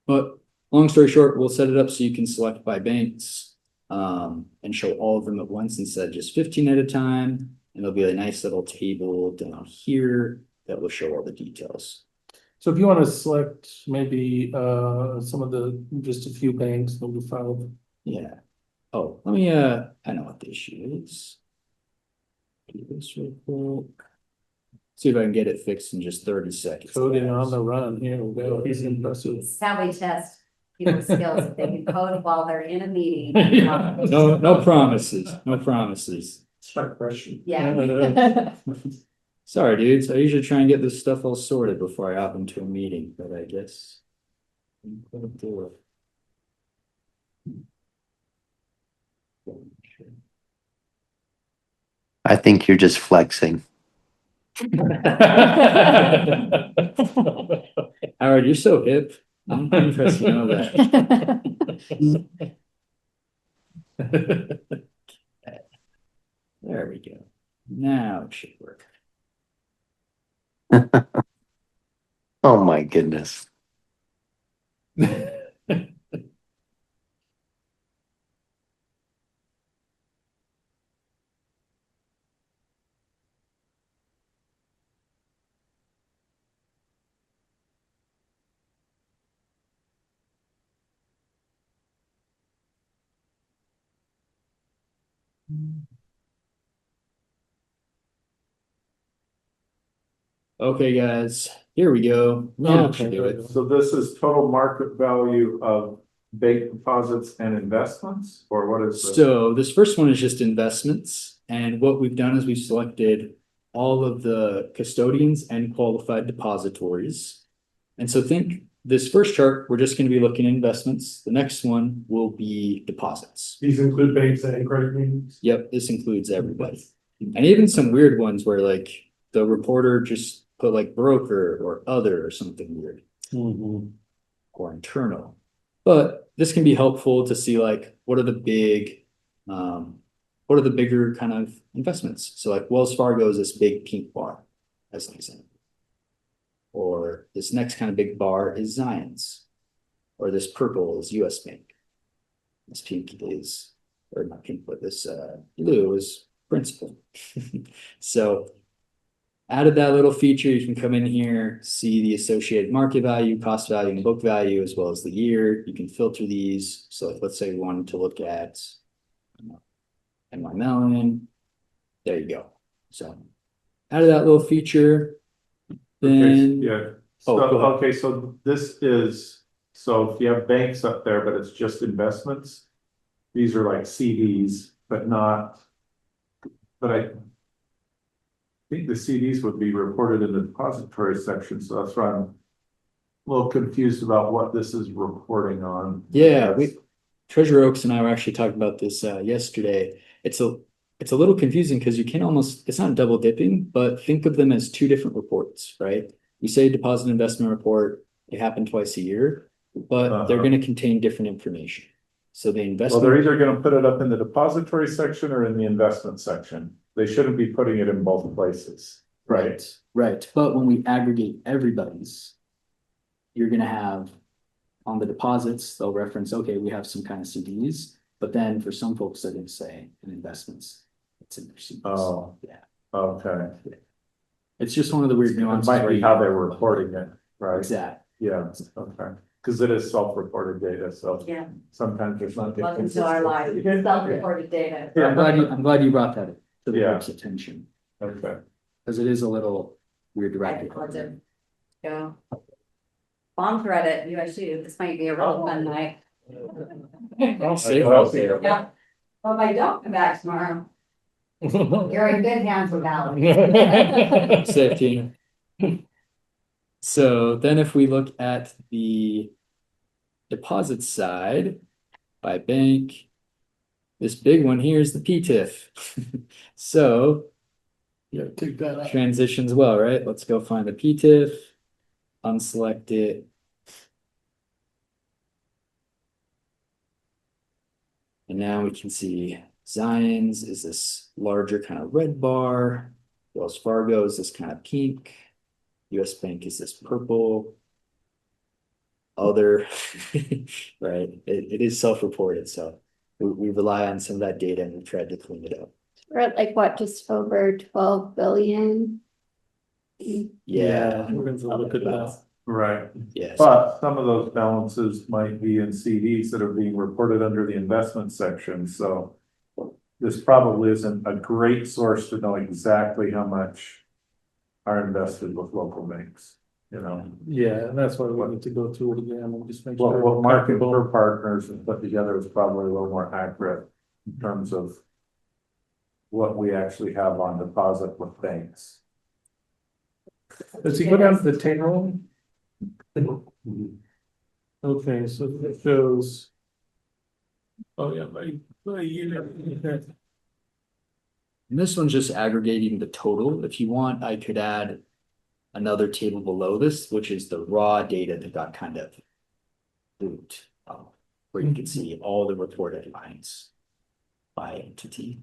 But long story short, we'll set it up so you can select by banks and show all of them at once instead of just 15 at a time. And there'll be a nice little table down here that will show all the details. So if you want to select maybe some of the, just a few banks, maybe 5. Yeah. Oh, let me I know what the issue is. Do this real quick. See if I can get it fixed in just 30 seconds. Coding on the run, here we go, he's impressive. It's how we test people's skills, if they can code while they're in a meeting. No promises, no promises. Start question. Yeah. Sorry, dudes. I usually try and get this stuff all sorted before I hop into a meeting, but I guess I'm gonna do it. I think you're just flexing. Howard, you're so hip. I'm impressed to know that. There we go. Now it should work. Oh my goodness. Okay, guys, here we go. Now we should do it. So this is total market value of bank deposits and investments, or what is this? So this first one is just investments, and what we've done is we've selected all of the custodians and qualified depositories. And so think this first chart, we're just gonna be looking at investments. The next one will be deposits. These include banks and credit unions. Yep, this includes everybody. And even some weird ones where like the reporter just put like broker or other or something weird. Or internal. But this can be helpful to see like what are the bigger kind of investments. So like Wells Fargo is this big pink bar as an example. Or this next kind of big bar is Zions. Or this purple is US Bank. This pink is, or not pink, but this blue is Principal. So added that little feature, you can come in here, see the associated market value, cost value, and book value, as well as the year. You can filter these. So like, let's say we wanted to look at NY Mellon. There you go. So added that little feature. Then Yeah. Oh, So, go ahead. okay, so this is, so if you have banks up there, but it's just investments. These are like CDs, but not, but I think the CDs would be reported in the depository section, so that's why I'm a little confused about what this is reporting on. Yeah, Treasurer Oaks and I were actually talking about this yesterday. It's a little confusing because you can almost, it's not double dipping, but think of them as two different reports, right? You say deposit investment report, they happen twice a year, but they're going to contain different information. So the Well, investment. they're either gonna put it up in the depository section or in the investment section. They shouldn't be putting it in both places, right? Right, but when we aggregate everybody's, you're gonna have on the deposits, they'll reference, okay, we have some kind of CDs, but then for some folks, they're gonna say in investments, it's in their CDs. Oh. Yeah, Okay. it's just one of the weird It nuances. might where be you- how they're reporting it, right? Exactly. Yeah, okay, cause it is self-reported data, so Yeah, sometimes there's not. welcome to our life, self-reported data. I'm glad you brought that to the Yeah. group's attention, Okay. because it is a little weird to write. Go. Bomb thread it, USU, this might be a real fun night. I'll say out there. Yeah, well, if I don't come back tomorrow, you're in good hands with Alex. Safety. So then if we look at the deposit side by bank, this big one here is the PTIF. So Yeah, take that out. transitions well, right? Let's go find the PTIF, unselect it. And now we can see Zions is this larger kind of red bar. Wells Fargo is this kind of pink. US Bank is this purple. Other, right? It is self-reported, so we rely on some of that data and we tried to clean it up. We're at like what, just over 12 billion? Yeah. We're gonna look at that. Right, Yes. but some of those balances might be in CDs that are being reported under the investment section, so. This probably isn't a great source to know exactly how much are invested with local banks, you know. Yeah, and that's why we need to go through it again and just make What, sure. what we're market comfortable. for partners and put together is probably a little more accurate in terms of what we actually have on deposit with banks. Does he go down to the table? Okay, so it shows. Oh, yeah, by year. Okay. And this one's just aggregating the total. If you want, I could add another table below this, which is the raw data that got kind of looped, where you can see all the reported lines by entity.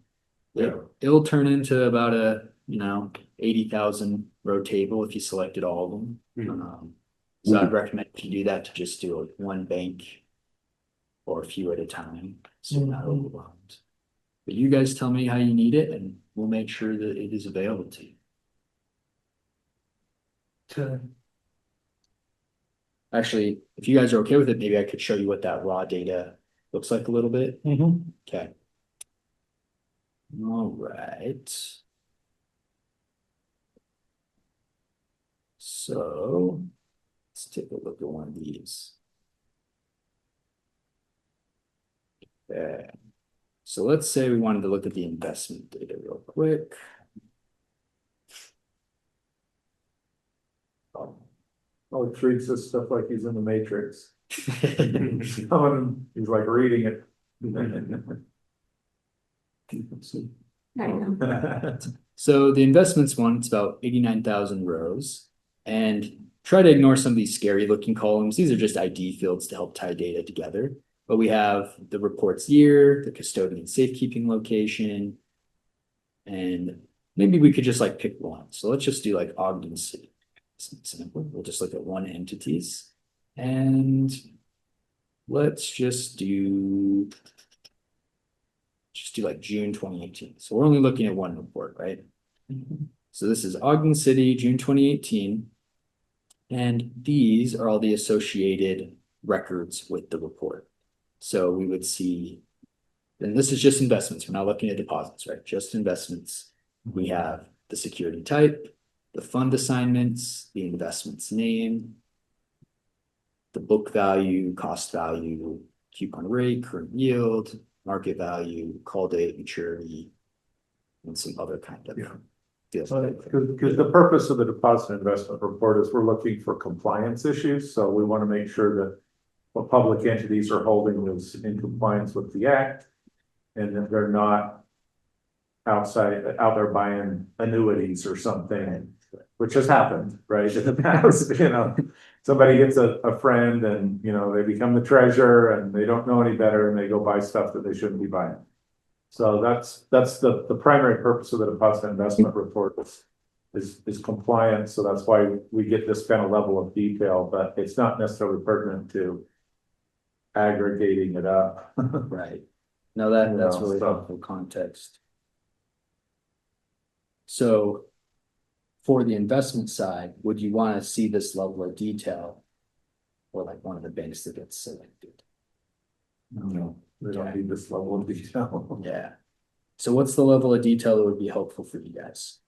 Yeah. It'll turn into about a, 80,000 row table if you selected all of them. So I'd recommend if you do that to just do one bank or a few at a time, so you're not overwhelmed. But you guys tell me how you need it and we'll make sure that it is available to you. Actually, if you guys are okay with it, maybe I could show you what that raw data looks like a little bit. Okay. All right. So let's take a look at one of these. Okay. So let's say we wanted to look at the investment data real quick. Oh, it treats this stuff like he's in the Matrix. He's like reading it. I know. So the investments one, it's about 89,000 rows. And try to ignore some of these scary looking columns. These are just ID fields to help tie data together. But we have the report's year, the custodian safekeeping location, and maybe we could just like pick one. So let's just do like Ogden City. Simple. We'll just look at one entities. And let's just do like June 2018. So we're only looking at one report, right? So this is Ogden City, June 2018. And these are all the associated records with the report. So we would see, and this is just investments. We're not looking at deposits, right? Just investments. We have the security type, the fund assignments, the investment's name, the book value, cost value, coupon rate, current yield, market value, call date, maturity, and some other kind of deals. Because the purpose of the deposit investment report is we're looking for compliance issues, so we want to make sure that what public entities are holding is in compliance with the act, and that they're not out there buying annuities or something, which has happened, right, in the past. Somebody gets a friend and, they become the treasurer and they don't know any better and they go buy stuff that they shouldn't be buying. So that's the primary purpose of the deposit investment report is compliance. So that's why we get this kind of level of detail, but it's not necessarily pertinent to aggregating it up. Right. No, that's really helpful context. So for the investment side, would you want to see this level of detail or like one of the banks that gets selected? No, we don't need this level of detail. Yeah. So what's the level of detail that would be helpful for you guys?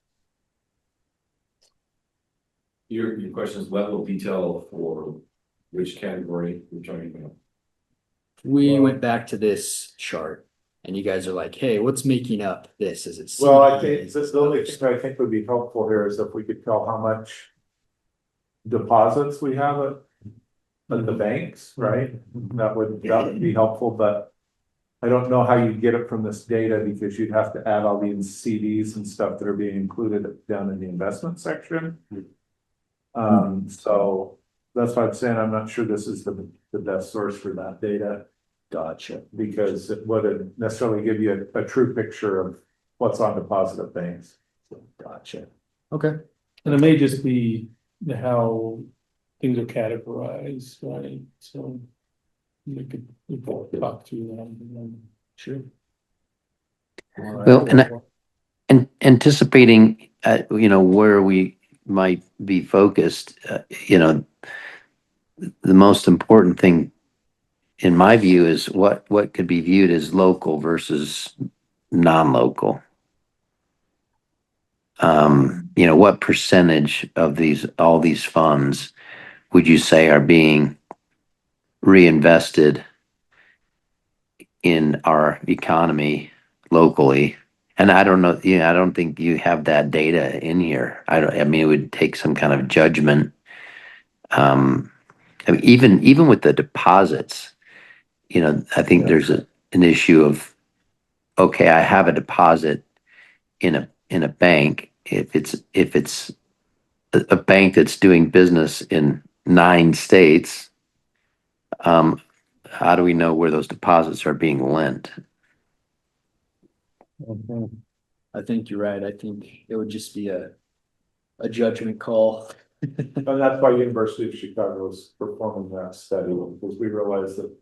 Your question is level of detail for which category we're talking about? We went back to this chart and you guys are like, hey, what's making up this? Is it Well, I CDs? think the only thing I think would be helpful here is if we could tell how much deposits we have at the banks, right? That would be helpful, but I don't know how you get it from this data because you'd have to add all these CDs and stuff that are being included down in the investment section. So that's why I'm saying I'm not sure this is the best source for that data. Gotcha. Because it wouldn't necessarily give you a true picture of what's on deposit at banks. Gotcha. Okay. And it may just be how things are categorized, right? So we could talk through that. Sure. Well, and anticipating, where we might be focused, the most important thing in my view is what could be viewed as local versus non-local. What percentage of all these funds would you say are being reinvested in our economy locally? And I don't know, I don't think you have that data in here. I mean, it would take some kind of judgment. I mean, even with the deposits, I think there's an issue of, okay, I have a deposit in a bank. If it's a bank that's doing business in 9 states, how do we know where those deposits are being lent? I think you're right. I think it would just be a judgment call. And that's why University of Chicago is performing that study, because we realized that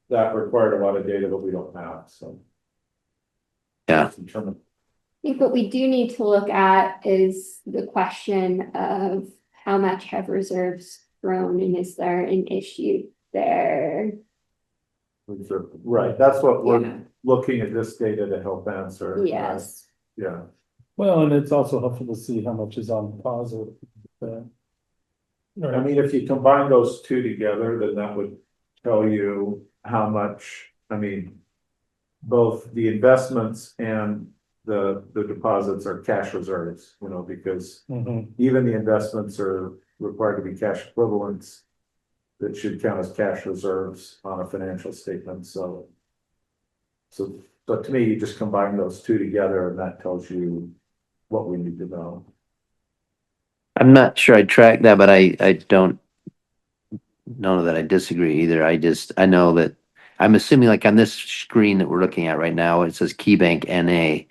that required a lot of data that we don't have, so. Yeah. I think what we do need to look at is the question of how much have reserves grown and is there an issue there? Right, that's what Yeah. we're looking at this data to help answer. Yes. Yeah, Well, and it's also helpful to see how much is on deposit. I mean, if you combine those two together, then that would tell you how much, I mean, both the investments and the deposits are cash reserves, you know, because Mhm. even the investments are required to be cash equivalents that should count as cash reserves on a financial statement, so. But to me, you just combine those two together and that tells you what we need to know. I'm not sure I track that, but I don't know that I disagree either. I know that I'm assuming like on this screen that we're looking at right now, it says KeyBank NA.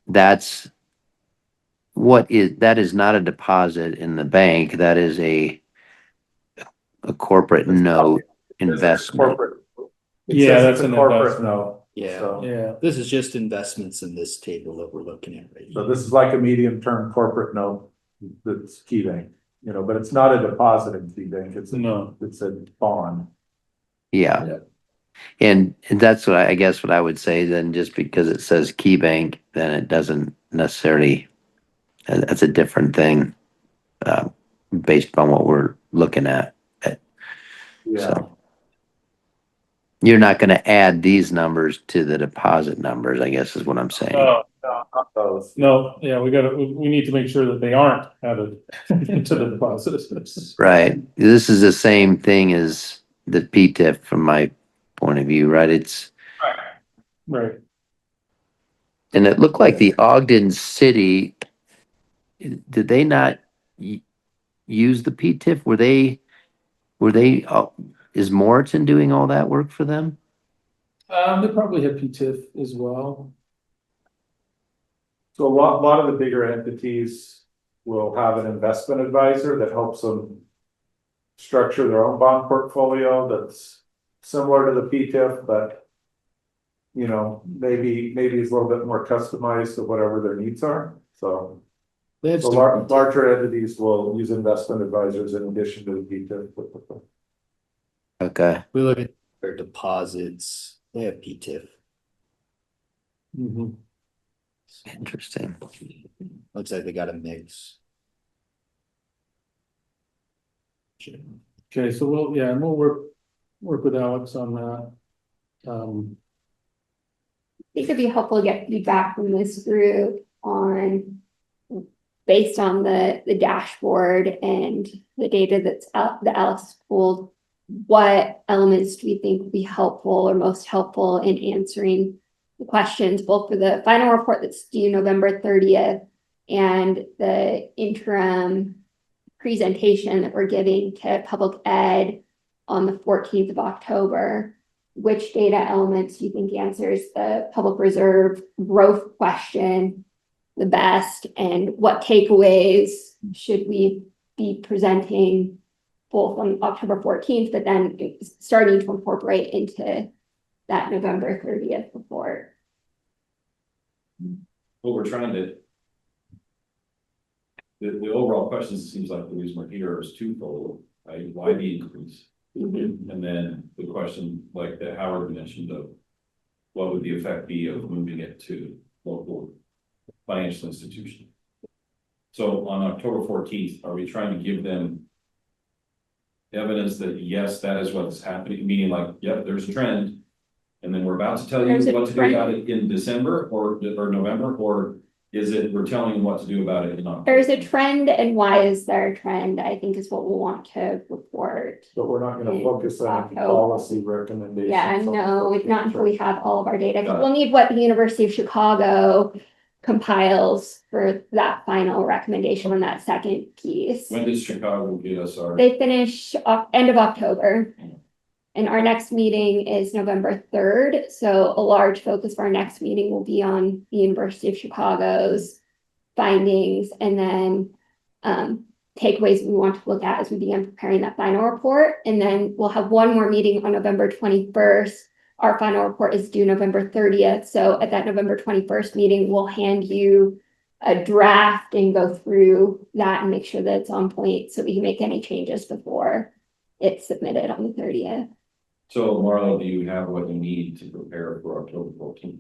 That is not a deposit in the bank. That is a corporate note investment. Corporate. Yeah, that's a an corporate investment. note. Yeah. So, Yeah, This is just investments in this table that we're looking at right so now. this is like a medium-term corporate note that's KeyBank, you know, but it's not a deposit in KeyBank, it's a bond. Yeah. Yeah. And that's what I guess what I would say then, just because it says KeyBank, then it doesn't necessarily, that's a different thing, based upon what we're looking at. Yeah, So you're not going to add these numbers to the deposit numbers, I guess is what I'm saying. not those. No, yeah, we need to make sure that they aren't added into the deposit. Right. This is the same thing as the PTIF from my point of view, right? Right. And it looked like the Ogden City, did they not use the PTIF? Is Morrison doing all that work for them? They probably have PTIF as well. So a lot of the bigger entities will have an investment advisor that helps them structure their own bond portfolio that's similar to the PTIF, but you know, maybe it's a little bit more customized to whatever their needs are, so. They So larger entities will use investment advisors in addition to the PTIF. Okay. We look at their deposits, they have PTIF. Mhm. Interesting. Looks like they got a mix. Okay, so we'll work with Alex on that. I think it'd be helpful to get feedback from this group on, based on the dashboard and the data that Alex pulled, what elements do we think would be helpful or most helpful in answering the questions, both for the final report that's due November 30th and the interim presentation that we're giving to public ed on the 14th of October. Which data elements do you think answers the public reserve growth question the best, and what takeaways should we be presenting both on October 14th, but then starting to incorporate into that November 30th report? What we're trying to. The overall question seems like the reason we're here is twofold, right? Why the increase? Mm-hmm. And then the question, like that Howard mentioned, of what would the effect be of moving it to local financial institution? So on October 14th, are we trying to give them evidence that yes, that is what's happening, meaning like, yep, there's a trend, and then we're about to tell you what to do about it in December or November, or is it we're telling them what to do about it in October? There's a trend, and why is there a trend, I think, is what we'll want to report. But we're not gonna focus on policy recommendations. Yeah, no, not until we have all of our data, because we'll need what the University of Chicago compiles for that final recommendation on that second piece. When does Chicago get us our? They finish end of October. And our next meeting is November 3rd. So a large focus for our next meeting will be on the University of Chicago's findings. And then takeaways we want to look at as we begin preparing that final report. And then we'll have one more meeting on November 21st. Our final report is due November 30th. So at that November 21st meeting, we'll hand you a draft and go through that and make sure that it's on point so we can make any changes before it's submitted on the 30th. So Marlo, do you have what you need to prepare for October 14th?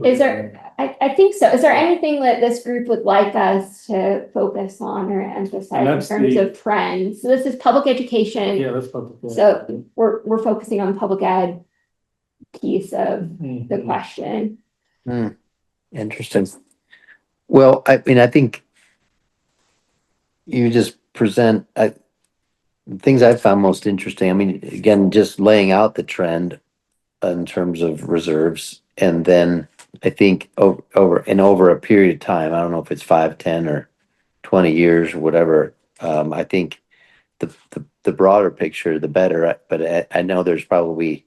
Is there, I think so. Is there anything that this group would like us to focus on or emphasize in That's terms the- of trends? So this is public education. Yeah, that's public. So we're focusing on the public ed piece of the question. Interesting. Well, I mean, I think you just present things I found most interesting. I mean, again, just laying out the trend in terms of reserves, and then I think over a period of time, I don't know if it's 5, 10, or 20 years or whatever. I think the broader picture, the better. But I know there's probably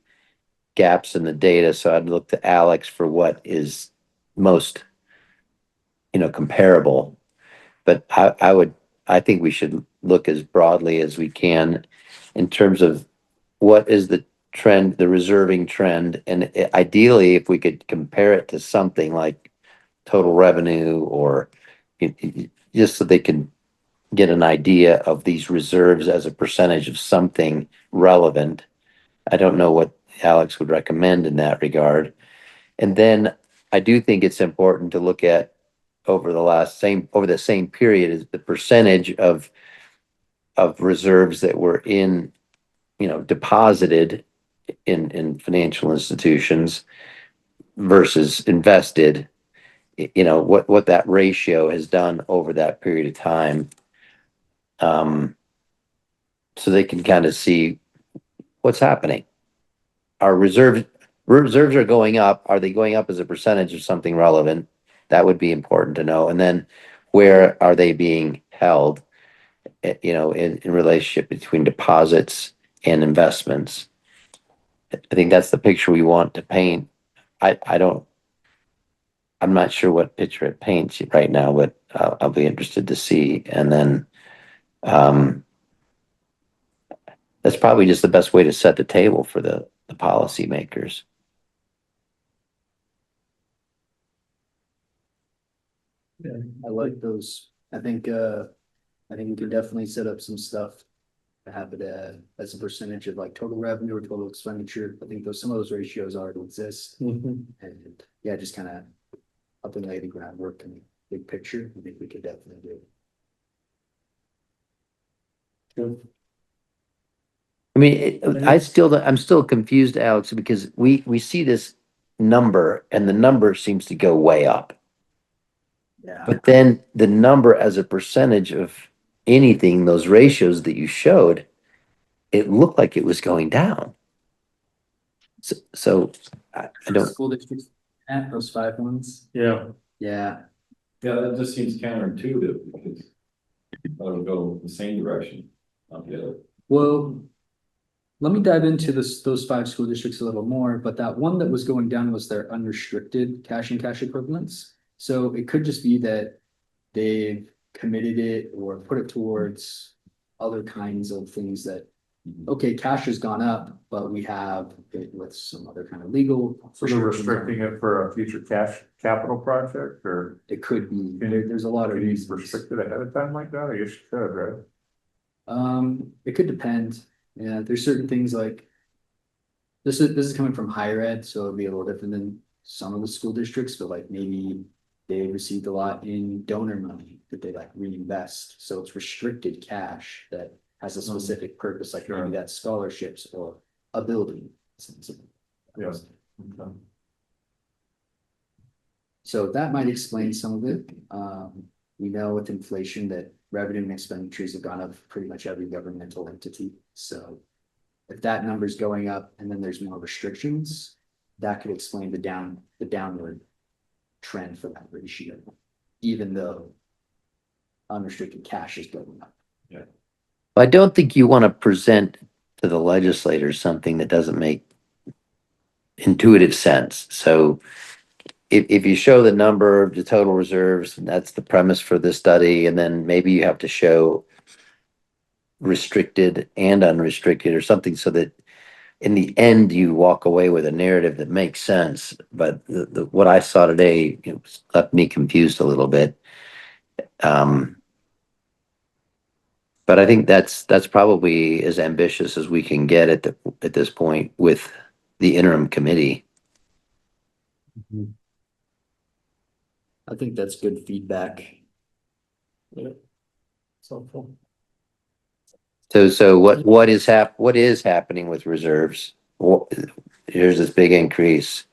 gaps in the data, so I'd look to Alex for what is most, comparable. But I think we should look as broadly as we can in terms of what is the trend, the reserving trend, and ideally, if we could compare it to something like total revenue, or just so they can get an idea of these reserves as a percentage of something relevant. I don't know what Alex would recommend in that regard. And then I do think it's important to look at over the same period is the percentage of reserves that were deposited in financial institutions versus invested, what that ratio has done over that period of time. So they can kind of see what's happening. Our reserves are going up. Are they going up as a percentage of something relevant? That would be important to know. And then where are they being held, in relationship between deposits and investments? I think that's the picture we want to paint. I'm not sure what picture it paints right now, but I'll be interested to see. And then that's probably just the best way to set the table for the policymakers. I like those. I think we could definitely set up some stuff to have it as a percentage of like total revenue or total expenditure. I think some of those ratios already exist. And yeah, just kind of up and lay the groundwork and big picture. I think we could definitely do it. I mean, I'm still confused, Alex, because we see this number and the number seems to go way up. Yeah. But then the number as a percentage of anything, those ratios that you showed, it looked like it was going down. So I don't. School districts at those 5 ones. Yeah. Yeah. Yeah, that just seems counterintuitive because that would go the same direction, not the other. Well, let me dive into those 5 school districts a little more, but that one that was going down was their unrestricted cash and cash equivalents. So it could just be that they've committed it or put it towards other kinds of things that, okay, cash has gone up, but we have it with some other kind of legal. So they're restricting it for a future capital project, or it could be. There's a lot of reasons. Restricted ahead of time like that? I guess you could, right? It could depend. Yeah, there's certain things like this is coming from higher ed, so it'll be a little different than some of the school districts, but like maybe they received a lot in donor money that they like reinvest. So it's restricted cash that has a specific purpose, like maybe that's scholarships or a building. Yes. So that might explain some of it. We know with inflation that revenue and expenditures have gone up for pretty much every governmental entity. So if that number is going up and then there's more restrictions, that could explain the downward trend for that ratio, even though unrestricted cash is going up. Yeah. I don't think you want to present to the legislators something that doesn't make intuitive sense. So if you show the number of the total reserves, and that's the premise for this study, and then maybe you have to show restricted and unrestricted or something so that in the end you walk away with a narrative that makes sense. But what I saw today, left me confused a little bit. But I think that's probably as ambitious as we can get at this point with the interim committee. I think that's good feedback. Yeah. So, So what is happening with reserves? Here's this big increase,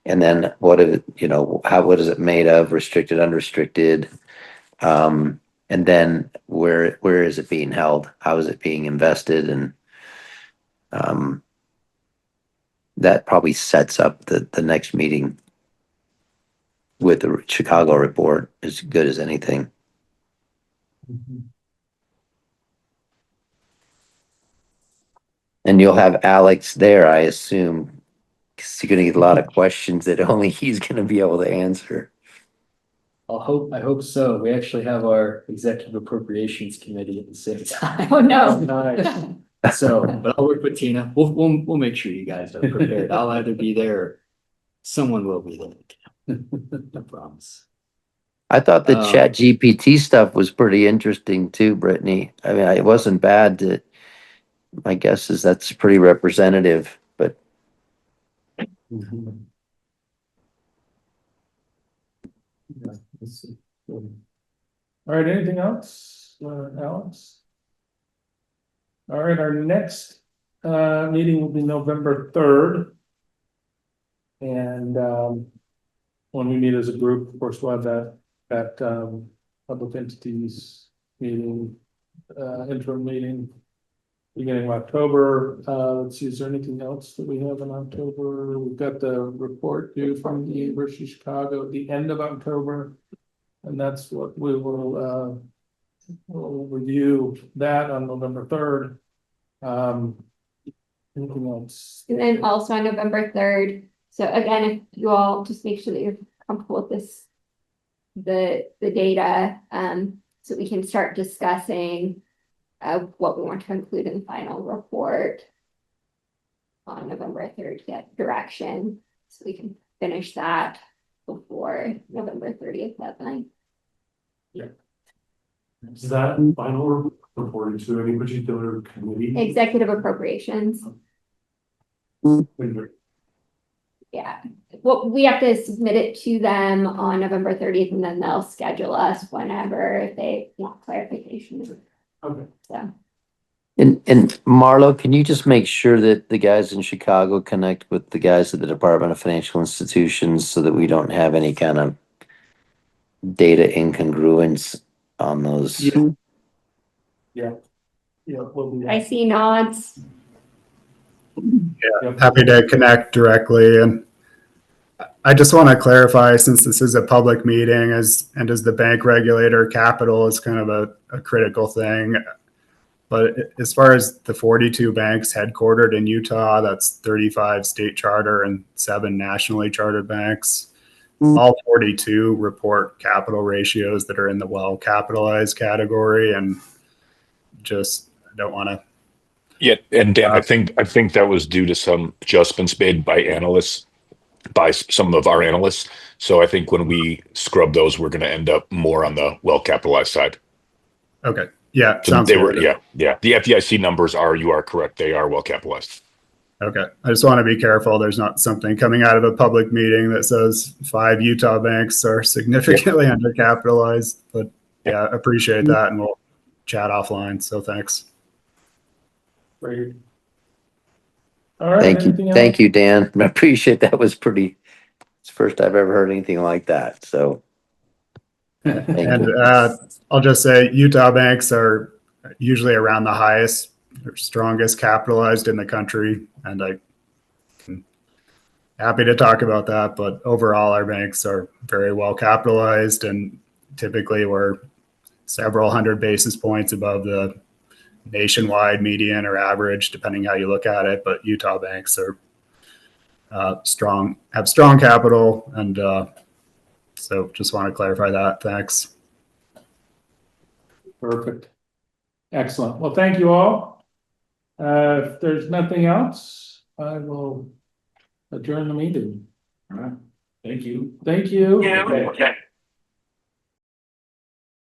and then what is what is it made of? Restricted, unrestricted, and then where is it being held? How is it being invested? And that probably sets up the next meeting with the Chicago report as good as anything. And you'll have Alex there, I assume, because you're going to get a lot of questions that only he's going to be able to answer. I hope so. We actually have our executive appropriations committee at the same time. Oh, no. nice. So, but I'll work with Tina. We'll make sure you guys are prepared. I'll either be there or someone will be there. I promise. I thought the Chat GPT stuff was pretty interesting too, Brittany. I mean, it wasn't bad. My guess is that's pretty representative, but Yeah, let's see. All right, anything else, Alex? All right, our next meeting will be November 3rd. And when we meet as a group, of course, we'll have that public entities meeting, interim meeting, beginning of October. Let's see, is there anything else that we have in October? We've got the report due from the University of Chicago at the end of October. And that's what we will we'll review that on November 3rd. Anything else? And then also on November 3rd. So again, if you all just make sure that you're comfortable with this, the data, so we can start discussing what we want to include in the final report on November 3rd to get direction, so we can finish that before November 30th deadline. Yeah. Is that final reported to any particular committee? Executive appropriations. Yeah, well, we have to submit it to them on November 30th, and then they'll schedule us whenever if they want clarification. Okay. So. and Marlo, can you just make sure that the guys in Chicago connect with the guys at the Department of Financial Institutions so that we don't have any kind of data incongruence on those? Yeah, we'll do that. I see nods. Yeah, happy to connect directly. And I just want to clarify, since this is a public meeting, as the bank regulator, capital is kind of a critical thing. But as far as the 42 banks headquartered in Utah, that's 35 state charter and 7 nationally chartered banks. All 42 report capital ratios that are in the well capitalized category, and just don't want to. Yeah, and Dan, I think that was due to some adjustments made by analysts, by some of our analysts. So I think when we scrub those, we're going to end up more on the well capitalized side. Okay. Yeah. So sounds good. Yeah. The FDIC numbers you are correct. They are well capitalized. Okay. I just want to be careful. There's not something coming out of a public meeting that says 5 Utah banks are significantly undercapitalized, but yeah, appreciate that. And we'll chat offline. So thanks. Great. All right. Thank you, Dan. I appreciate that. It's the first I've ever heard anything like that. So, and I'll just say Utah banks are usually around the highest or strongest capitalized in the country, and I'm happy to talk about that. But overall, our banks are very well capitalized, and typically we're several hundred basis points above the nationwide median or average, depending how you look at it. But Utah banks are have strong capital, and So just want to clarify that. Thanks. Perfect. Excellent. Well, thank you all. If there's nothing else, I will adjourn the meeting. All right, thank you. Thank you. Yeah.